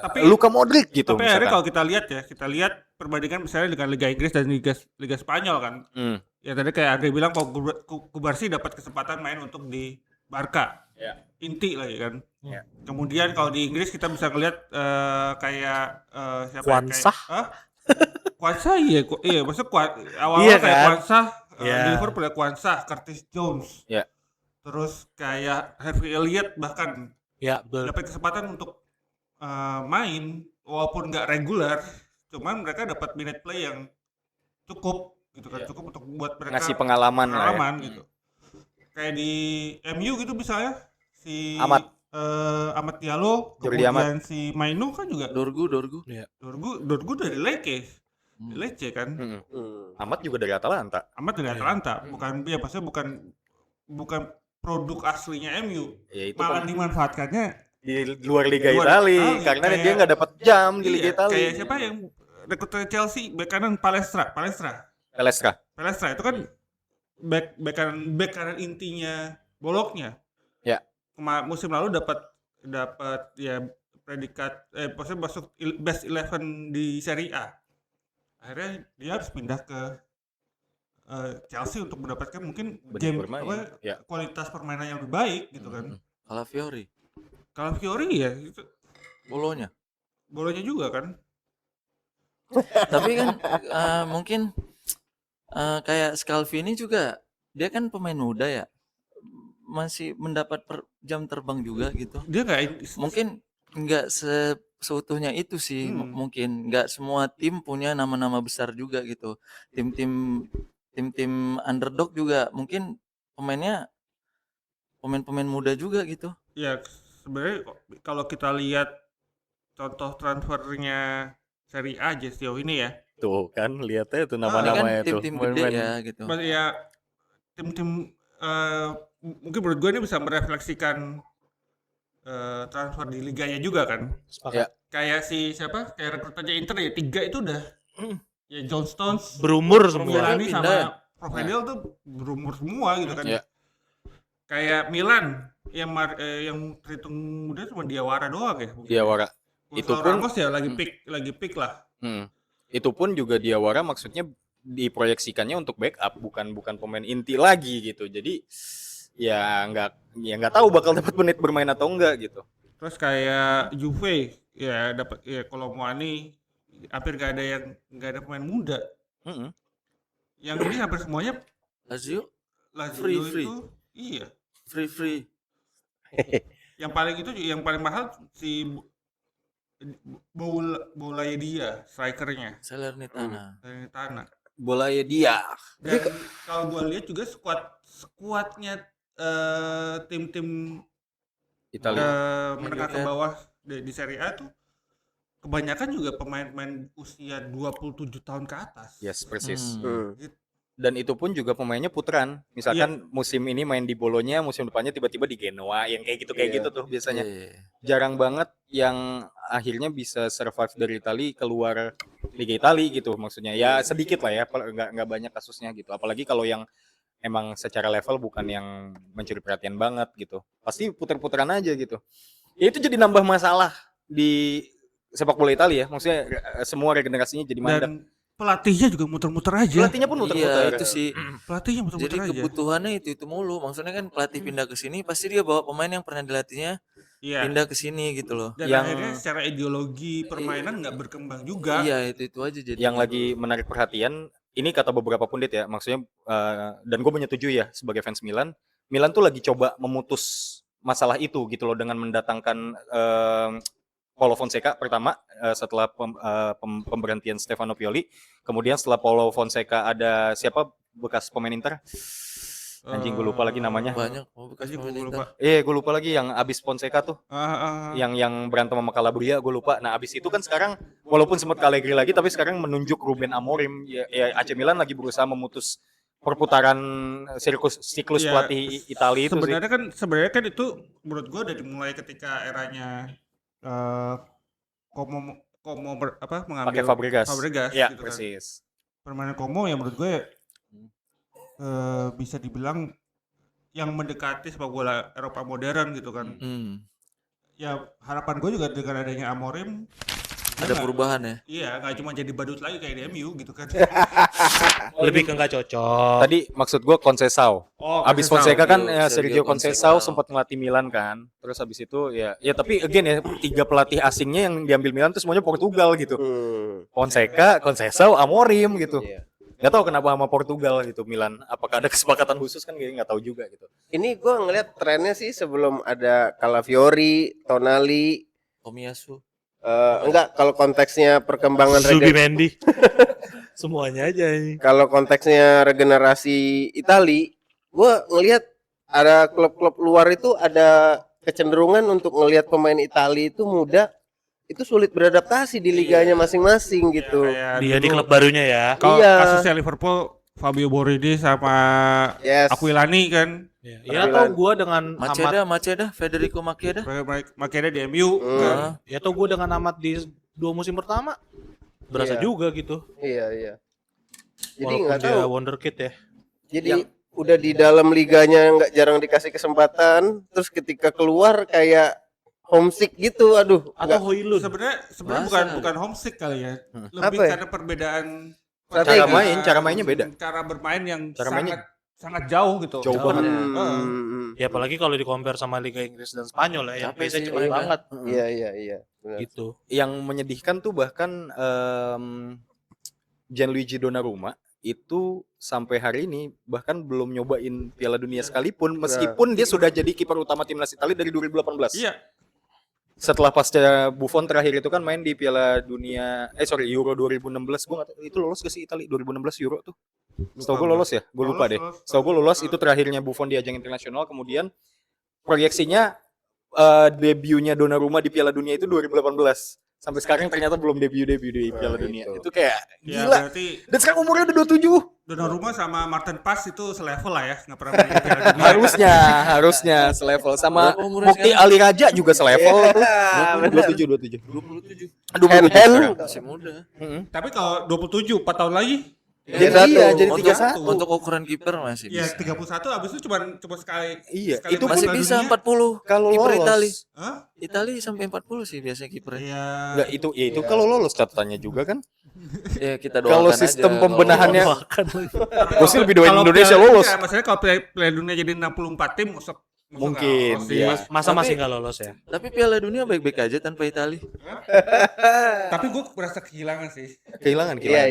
tapi Luka Modric gitu. Tapi akhirnya kalau kita lihat perbandingan misalnya dengan Liga Inggris dan Liga Spanyol kan. Ya tadi kayak Andre bilang kalau Kubarsi dapat kesempatan main untuk di Barca. Inti lagi kan. Kemudian kalau di Inggris kita bisa ngelihat kayak siapa Kwanzaa. Kwanzaa iya maksudnya awal-awal kayak kan? Kwanzaa di Liverpool ya, Kwanzaa, Curtis Jones. Terus kayak Harvey Elliott bahkan dapat kesempatan untuk main walaupun nggak reguler, cuman mereka dapat minute play yang cukup gitu kan, cukup untuk buat mereka ngasih pengalaman gitu. Kayak di MU gitu misalnya si Amad Diallo, kemudian si Mainu kan juga Dorgu dari Lecce kan. Amad juga dari Atalanta. Bukan ya maksudnya bukan produk aslinya MU. Ya, itu malah dimanfaatkannya di luar Liga Italia karena dia nggak dapat jam di Liga Italia. Kayak siapa yang rekrut Chelsea, bek kanan Palestra itu kan bek kanan intinya Bologna. Ya. Musim lalu dapat ya predikat maksudnya masuk best 11 di Serie A. Akhirnya dia harus pindah ke Chelsea untuk mendapatkan mungkin kualitas permainan yang lebih baik gitu kan. Calafiori ya itu Bolonya juga kan. Tapi kan mungkin kayak Scalvini juga, dia kan pemain muda ya, masih mendapat jam terbang juga gitu. Dia mungkin nggak seutuhnya itu sih. Mungkin nggak semua tim punya nama-nama besar juga gitu. Tim underdog juga mungkin pemainnya pemain muda juga gitu. Ya sebenarnya kalau kita lihat contoh transfernya Serie A aja sejauh ini ya. Tuh kan lihatnya tuh nama-namanya kan tim-tim gede ya gitu. Ya tim-tim mungkin menurut gue ini bisa merefleksikan transfer di liganya juga kan. Sepakat. Ya. Kayak si siapa? Kayak rekrutannya Inter ya 3 itu udah ya John Stones, Berumur semua. Milani Pindah sama ya? Provedel tuh berumur semua gitu kan. Ya. Kayak Milan yang terhitung muda cuma Diawara doang ya. mungkin. Diawara. Gonzalo Itu pun- Ramos ya lagi pick lah. Itu pun juga Diawara maksudnya diproyeksikannya untuk backup, bukan pemain inti lagi gitu. Jadi ya nggak tahu bakal dapat menit bermain atau enggak gitu. Terus kayak Juve ya dapat ya kalau Muani hampir nggak ada pemain muda. Mm-mm. Yang ini hampir semuanya Lazio Lazio Free. itu iya. free. Yang paling mahal si Bolaya dia strikernya Salernitana. dari tanah. Bola ya dia. Dan kalau gue lihat juga skuadnya tim-tim Italia. menengah ke bawah di Serie A tuh kebanyakan juga pemain-pemain usia 27 tahun ke atas. Yes, persis. Hmm. Dan itu pun juga pemainnya putaran. Misalkan musim ini main di Bolonya, musim depannya tiba-tiba di Genoa, yang kayak gitu tuh biasanya. Iya. Jarang banget yang akhirnya bisa survive dari Itali keluar Liga Italia gitu maksudnya. Ya sedikit lah ya, nggak banyak kasusnya gitu. Apalagi kalau yang emang secara level bukan yang mencuri perhatian banget gitu. Pasti puter-puteran aja gitu. Ya itu jadi nambah masalah di sepak bola Italia ya. Maksudnya semua regenerasinya jadi mandek. Dan pelatihnya juga muter-muter aja. Pelatihnya pun muter-muter. Iya, itu sih. Pelatihnya muter-muter Jadi aja. kebutuhannya itu mulu. Maksudnya kan pelatih pindah ke sini pasti dia bawa pemain yang pernah dilatihnya Iya. pindah ke sini gitu loh. Dan Yang- akhirnya secara ideologi permainan nggak berkembang juga. Iya, itu aja jadi. Yang lagi menarik perhatian, ini kata beberapa pundit ya, maksudnya dan gue menyetujui ya sebagai fans Milan tuh lagi coba memutus masalah itu gitu loh dengan mendatangkan Paulo Fonseca pertama setelah pemberhentian Stefano Pioli, kemudian setelah Paulo Fonseca ada siapa bekas pemain Inter, anjing gue lupa lagi namanya, banyak bekas Anjing, pemain gua Inter. lupa. gue lupa lagi yang abis Fonseca tuh, yang berantem sama Calabria, gue lupa. Nah abis itu kan sekarang walaupun sempat Allegri lagi, tapi sekarang menunjuk Ruben Amorim. Ya AC Milan lagi berusaha memutus perputaran siklus Ya, pelatih Italia itu sih. sebenarnya kan itu menurut gua dari mulai ketika eranya Como mengambil Pakai Fabregas. Ya gitu kan. persis. Permainan Como ya menurut gue bisa dibilang yang mendekati sepak bola Eropa modern gitu kan. Ya harapan gue juga dengan adanya Amorim Ada perubahan ya. Iya, nggak cuma jadi badut lagi kayak di MU gitu kan. Lebih ke nggak cocok. Tadi maksud gue Conceição. Abis Fonseca kan Sergio Sergio Conceição Conceição. sempat ngelatih Milan kan. Terus abis itu ya tapi again ya 3 pelatih asingnya yang diambil Milan tuh semuanya Portugal gitu. Fonseca, Conceição, Amorim gitu. Iya. Nggak tahu kenapa sama Portugal gitu Milan. Apakah ada kesepakatan khusus kan nggak tahu juga gitu. Ini gue ngeliat trennya sih sebelum ada Calafiori, Tonali, Tomiyasu. enggak kalau konteksnya perkembangan Zubimendi. Semuanya aja ini. kalau konteksnya regenerasi Itali, gue ngelihat ada klub-klub luar itu ada kecenderungan untuk ngelihat pemain Itali itu muda itu sulit beradaptasi di liganya masing-masing gitu. Dia di klub barunya ya. Kalau Iya. kasusnya Liverpool Fabio Boridi sama Yes. Aquilani kan. Ya atau gua dengan Maceda, Federico Maceda. Makanya di MU kan. ya atau gua dengan amat di 2 musim pertama berasa Iya. juga gitu. Iya. Jadi Walaupun nggak dia tahu. wonderkid ya. Jadi udah di dalam liganya nggak jarang dikasih kesempatan, terus ketika keluar kayak homesick gitu, aduh. Atau Hoylund. Sebenarnya bukan homesick kali ya. Lebih Apa ya? karena perbedaan Strategi. Cara mainnya beda. Cara bermain yang Cara mainnya sangat jauh gitu. jauh banget. Ya apalagi kalau di compare sama Liga Inggris dan Spanyol ya, yang Capek pace sih cepet mereka. banget Iya. Benar. gitu. Yang menyedihkan tuh bahkan Gianluigi Donnarumma itu sampai hari ini bahkan belum nyobain Piala Dunia sekalipun meskipun dia sudah jadi kiper utama timnas Italia dari 2018. Iya. Setelah pasca Buffon terakhir itu kan main di Piala Dunia Euro 2016. Gua nggak tahu itu lolos gak sih Italia 2016 Euro tuh? Setahu gue lolos ya, gue lupa deh. Setahu gue lolos itu terakhirnya Buffon di ajang internasional. Kemudian proyeksinya debutnya Donnarumma di Piala Dunia itu 2018. sampai sekarang ternyata belum debut di Piala Dunia. Itu kayak Ya gila. berarti Dan sekarang umurnya udah 27. Donnarumma sama Martin Pass itu selevel lah ya, nggak pernah main di Piala Dunia. Harusnya selevel sama Berapa umurnya Mukti sekarang? Ali Raja juga selevel tuh. Ah, 27. 27. 27 sekarang. Masih muda. Mm-mm. Tapi kalau 27 4 tahun lagi, Jadi Untuk 31. untuk ukuran kiper masih ya bisa. 31 abis itu cuma sekali. Iya, sekali itu main Masih Piala bisa Dunia. 40 Kalau kiper lolos. Itali. Hah? Itali sampai 40 sih biasanya kipernya. Iya. Enggak itu kalau lolos catatannya juga kan. Ya kita doakan Kalau aja. sistem kalau pembenahannya Doakan lagi. gue sih lebih doain Kalau Indonesia Piala- lolos. Ya, maksudnya kalau Piala Dunia jadi 64 tim, Mungkin, iya. Masa Tapi- masih nggak lolos ya? Tapi Piala Dunia baik-baik aja tanpa Itali. Tapi gue merasa kehilangan sih. Kehilangan. Iya.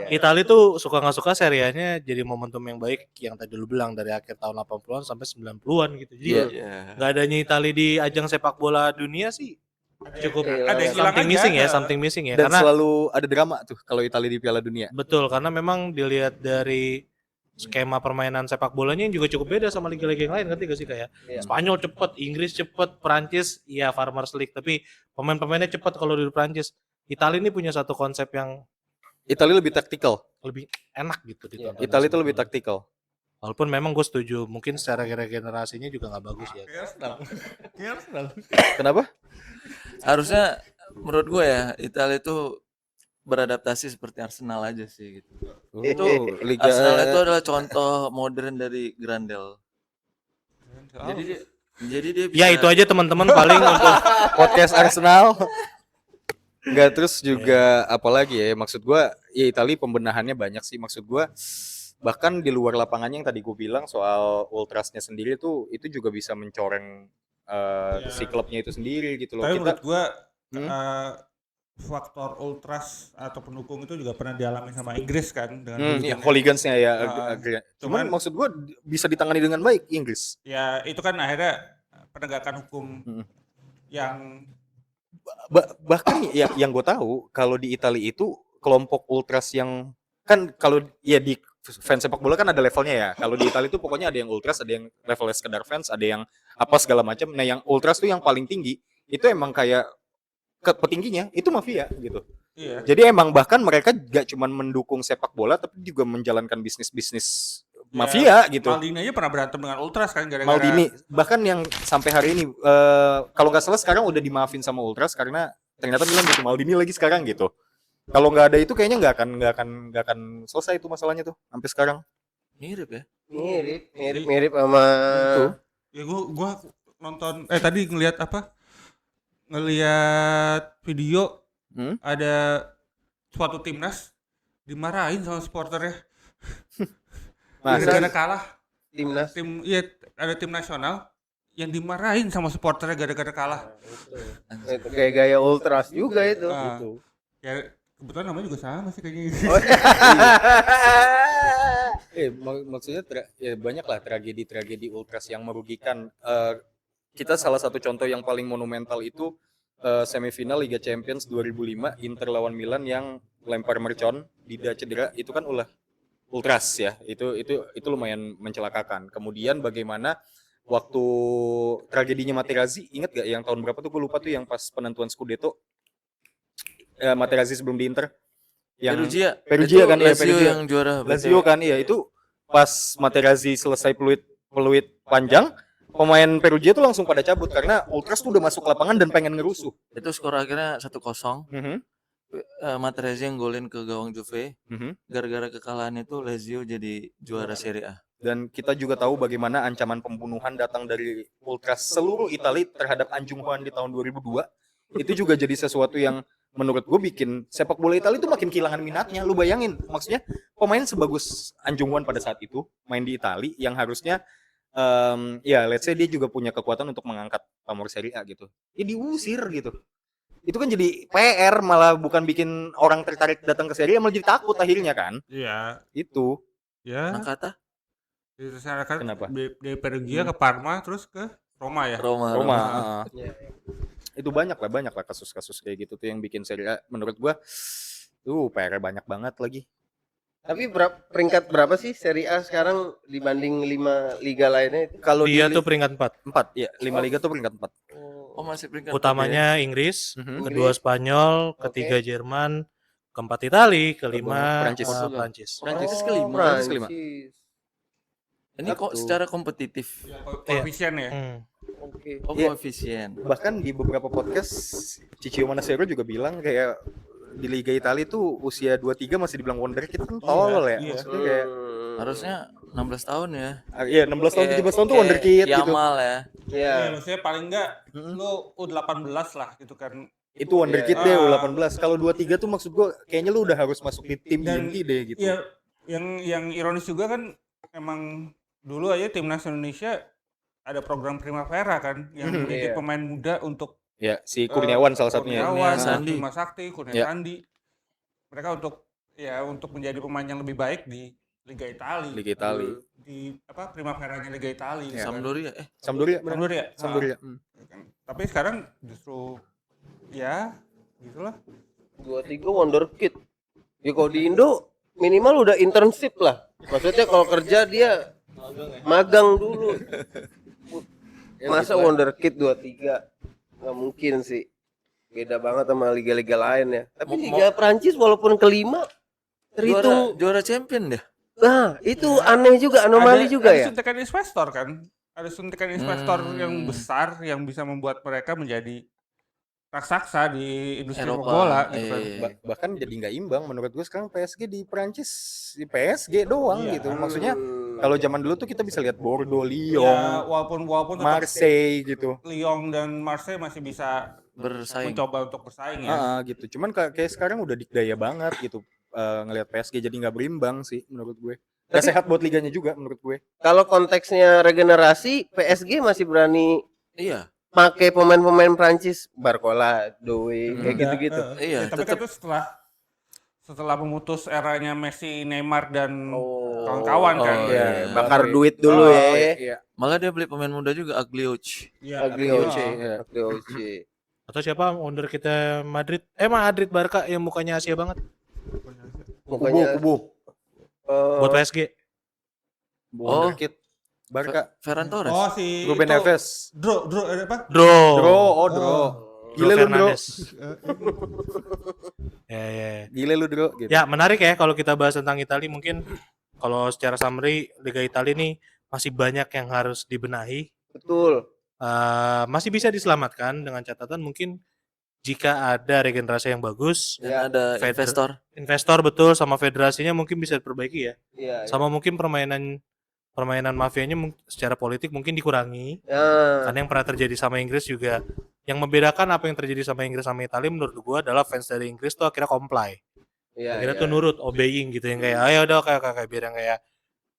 Itali tuh suka nggak suka serianya jadi momentum yang baik yang tadi lu bilang dari akhir tahun 80-an sampai 90-an gitu. Jadi Iya. nggak adanya Itali di ajang sepak bola dunia sih cukup Ada yang hilang something aja. missing ya, something missing ya. Dan Karena selalu ada drama tuh kalau Italia di Piala Dunia. betul, karena memang dilihat dari skema permainan sepak bolanya yang juga cukup beda sama liga-liga yang lain, ngerti gak sih kayak Iya. Spanyol cepet, Inggris cepet, Perancis ya Farmers League, tapi pemain-pemainnya cepet kalau di Perancis. Italia ini punya satu konsep yang Italia lebih taktikal. lebih enak gitu ditonton. Italia itu lebih taktikal. Walaupun memang gue setuju, mungkin secara regenerasinya juga nggak bagus ya. Kenapa? Harusnya menurut gue ya Italia itu beradaptasi seperti Arsenal aja sih gitu. Itu liga Arsenal itu adalah contoh modern dari Grandel. Jadi dia bisa Ya itu aja teman-teman paling untuk podcast Arsenal. Enggak, terus juga apalagi ya, maksud gua ya Italia pembenahannya banyak sih, maksud gua bahkan di luar lapangannya yang tadi gue bilang soal ultrasnya sendiri tuh itu juga bisa mencoreng si klubnya itu sendiri gitu loh. Tapi Kita menurut gue Hmm? faktor ultras atau pendukung itu juga pernah dialami sama Inggris kan dengan ya, hooligan. hooligansnya ya Ah, cuman cuman- maksud gua bisa ditangani dengan baik Inggris. Ya itu kan akhirnya penegakan hukum Hmm. yang Bahkan ya yang gue tahu kalau di Italia itu kelompok ultras yang kan kalau ya di fans sepak bola kan ada levelnya ya. Kalau di Italia itu pokoknya ada yang ultras, ada yang levelnya sekedar fans, ada yang apa segala macam. Nah, yang ultras tuh yang paling tinggi itu emang kayak petingginya itu mafia gitu. iya. Jadi emang bahkan mereka gak cuma mendukung sepak bola tapi juga menjalankan bisnis mafia gitu. Maldini aja pernah berantem dengan ultras kan gara-gara Maldini bahkan yang sampai hari ini kalau nggak salah sekarang udah dimaafin sama ultras karena ternyata bilang gitu Maldini lagi sekarang gitu. Kalau nggak ada itu kayaknya nggak akan selesai itu masalahnya tuh sampai sekarang. mirip ya. Mirip sama Tuh. Ya gua nonton tadi ngelihat video ada suatu timnas dimarahin sama supporternya gara-gara kalah. timnas. Ada tim nasional yang dimarahin sama supporternya gara-gara kalah. Itu kayak gaya ultras juga itu. Ah, ya kebetulan namanya juga sama sih kayaknya. Maksudnya ya banyak lah tragedi ultras yang merugikan. Kita salah satu contoh yang paling monumental itu semifinal Liga Champions 2005 Inter lawan Milan yang lempar mercon, Dida cedera, itu kan ulah ultras ya. Itu lumayan mencelakakan. Kemudian bagaimana waktu tragedinya Materazzi, ingat gak yang tahun berapa tuh gue lupa tuh yang pas penentuan Scudetto. Materazzi sebelum di Inter. Yang Perugia Itu kan, iya, Lazio Perugia. yang juara. Lazio kan, iya itu pas Materazzi selesai peluit panjang, pemain Perugia tuh langsung pada cabut karena ultras tuh udah masuk lapangan dan pengen ngerusuh. Itu skor akhirnya 1-0. Materazzi yang golin ke gawang Juve. Gara-gara kekalahan itu Lazio jadi juara Serie A. Dan kita juga tahu bagaimana ancaman pembunuhan datang dari ultras seluruh Italia terhadap Anjung Juan di tahun 2002. Itu juga jadi sesuatu yang menurut gue bikin sepak bola Italia itu makin kehilangan minatnya. Lu bayangin, maksudnya pemain sebagus Anjung Juan pada saat itu main di Italia yang harusnya ya let's say dia juga punya kekuatan untuk mengangkat pamor Serie A gitu. Ya diusir gitu. Itu kan jadi PR, malah bukan bikin orang tertarik datang ke Serie A, malah jadi takut akhirnya kan. Iya. Itu. Ya. Nakata? Kenapa? Dari Perugia ke Parma terus ke Roma ya. Roma. Itu banyak lah kasus-kasus kayak gitu tuh yang bikin Serie A menurut gua PR banyak banget lagi. Tapi peringkat berapa sih Serie A sekarang dibanding 5 liga lainnya itu? Kalau dia tuh peringkat 4. 4 ya, 5 liga tuh peringkat 4. Oh, masih peringkat Utamanya Inggris, Mhm. kedua Spanyol, ketiga Jerman, keempat Itali, kelima Prancis. Prancis. Prancis Oh, kelima. Prancis kelima. Prancis. Ini kok secara kompetitif. Koefisien ya. Oke. Oh, Iya. koefisien. Bahkan di beberapa podcast Ciccio Manassero juga bilang kayak di Liga Italia tuh usia 23 masih dibilang wonderkid kan tolol ya. Iya. Maksudnya kayak Harusnya 16 tahun ya. iya 16 tahun 17 tahun tuh Kayak wonderkid gitu. Yamal ya. Iya. Iya, maksudnya paling enggak lu U18 lah gitu kan. Itu wonderkid Iya. deh U18. Kalau 23 tuh maksud gua kayaknya lu udah harus masuk di tim Dan inti deh gitu. Iya, yang ironis juga kan emang dulu aja timnas Indonesia ada program Primavera kan yang mendidik Iya. pemain muda untuk Ya, si Kurniawan salah satunya. Kurniawan, Sandi. Bima Sakti, Kurnia Iya. Sandi. Mereka untuk menjadi pemain yang lebih baik di Liga Italia. Liga Italia. Di Primaveranya Liga Italia. Iya. Sampdoria. Sampdoria. Sampdoria. Sampdoria. Kan. Tapi sekarang justru ya gitulah. 23 wonderkid. Ya kalau di Indo minimal udah internship lah. Maksudnya kalau kerja dia magang dulu. Masa wonderkid 23? Nggak mungkin sih. Beda banget sama liga-liga lain ya. Tapi Liga Prancis walaupun kelima terhitung. Juara champion deh. Nah, itu aneh juga, anomali juga ada ya. suntikan investor kan. Ada suntikan investor yang Hmm. besar yang bisa membuat mereka menjadi raksasa di industri sepak Eropa. bola gitu kan. Iya. Bahkan jadi nggak imbang menurut gue sekarang PSG di Prancis di PSG doang Iya. gitu. Maksudnya kalau zaman dulu tuh kita bisa lihat Bordeaux, Ya, Lyon, walaupun tetap Marseille gitu. Lyon dan Marseille masih bisa Bersaing. mencoba untuk bersaing ya. Gitu. Cuman kayak sekarang udah dikdaya banget gitu. Ngelihat PSG jadi nggak berimbang sih menurut gue. Gak sehat buat liganya juga menurut gue. Kalau konteksnya regenerasi, PSG masih berani Iya. pakai pemain-pemain Prancis, Barcola, Doué, kayak gitu-gitu. Iya, Tapi kan tetap itu setelah memutus eranya Messi, Neymar dan Oh. kawan-kawan kan. Oh, Ya, iya. bakar duit dulu ya. Iya. malah dia beli pemain muda juga Aglioch. Iya, Aglioche, iya. Aglioche. Atau siapa wonder kita Madrid? Madrid Barca yang mukanya Asia banget Pokoknya Kubu. buat PSG. Wonderkid. Barca. Ferran Torres. Oh si Ruben itu, Neves. Apa? Draw. Dro. Gile lu Dro. Fernandes. Ya. Gile lu Dro gitu. Ya, menarik ya kalau kita bahas tentang Italia. Mungkin kalau secara summary Liga Italia ini masih banyak yang harus dibenahi. betul. Masih bisa diselamatkan dengan catatan mungkin jika ada regenerasi yang bagus, Dan ada investor betul sama federasinya mungkin bisa diperbaiki ya. Iya. Sama mungkin permainan mafianya secara politik mungkin dikurangi. Ya. Karena yang pernah terjadi sama Inggris juga, yang membedakan apa yang terjadi sama Inggris sama Italia menurut gua adalah fans dari Inggris tuh akhirnya comply. Iya. Akhirnya tuh nurut, obeying gitu, yang kayak ayo udah kayak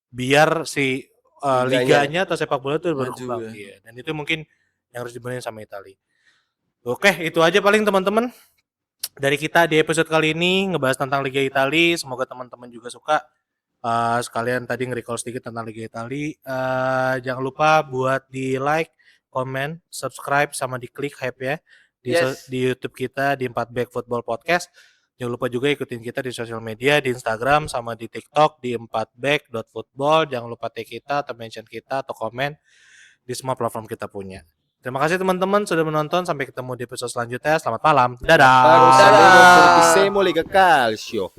biar si liganya atau sepak bola tuh Maju berkembang. ya. Iya. Dan itu mungkin yang harus dibenahin sama Italia. Oke, itu aja paling teman-teman dari kita di episode kali ini ngebahas tentang Liga Italia. Semoga teman-teman juga suka. Sekalian tadi nge-recall sedikit tentang Liga Italia. Jangan lupa buat di like, comment, subscribe, sama di klik hype ya di YouTube kita di 4back Football Podcast. Jangan lupa juga ikutin kita di sosial media, di Instagram sama di TikTok di 4back.football. Jangan lupa tag kita atau mention kita atau komen di semua platform kita punya. Terima kasih teman-teman sudah menonton. Sampai ketemu di episode selanjutnya. Selamat malam. Dadah. Dadah. Fortissimo Liga Calcio.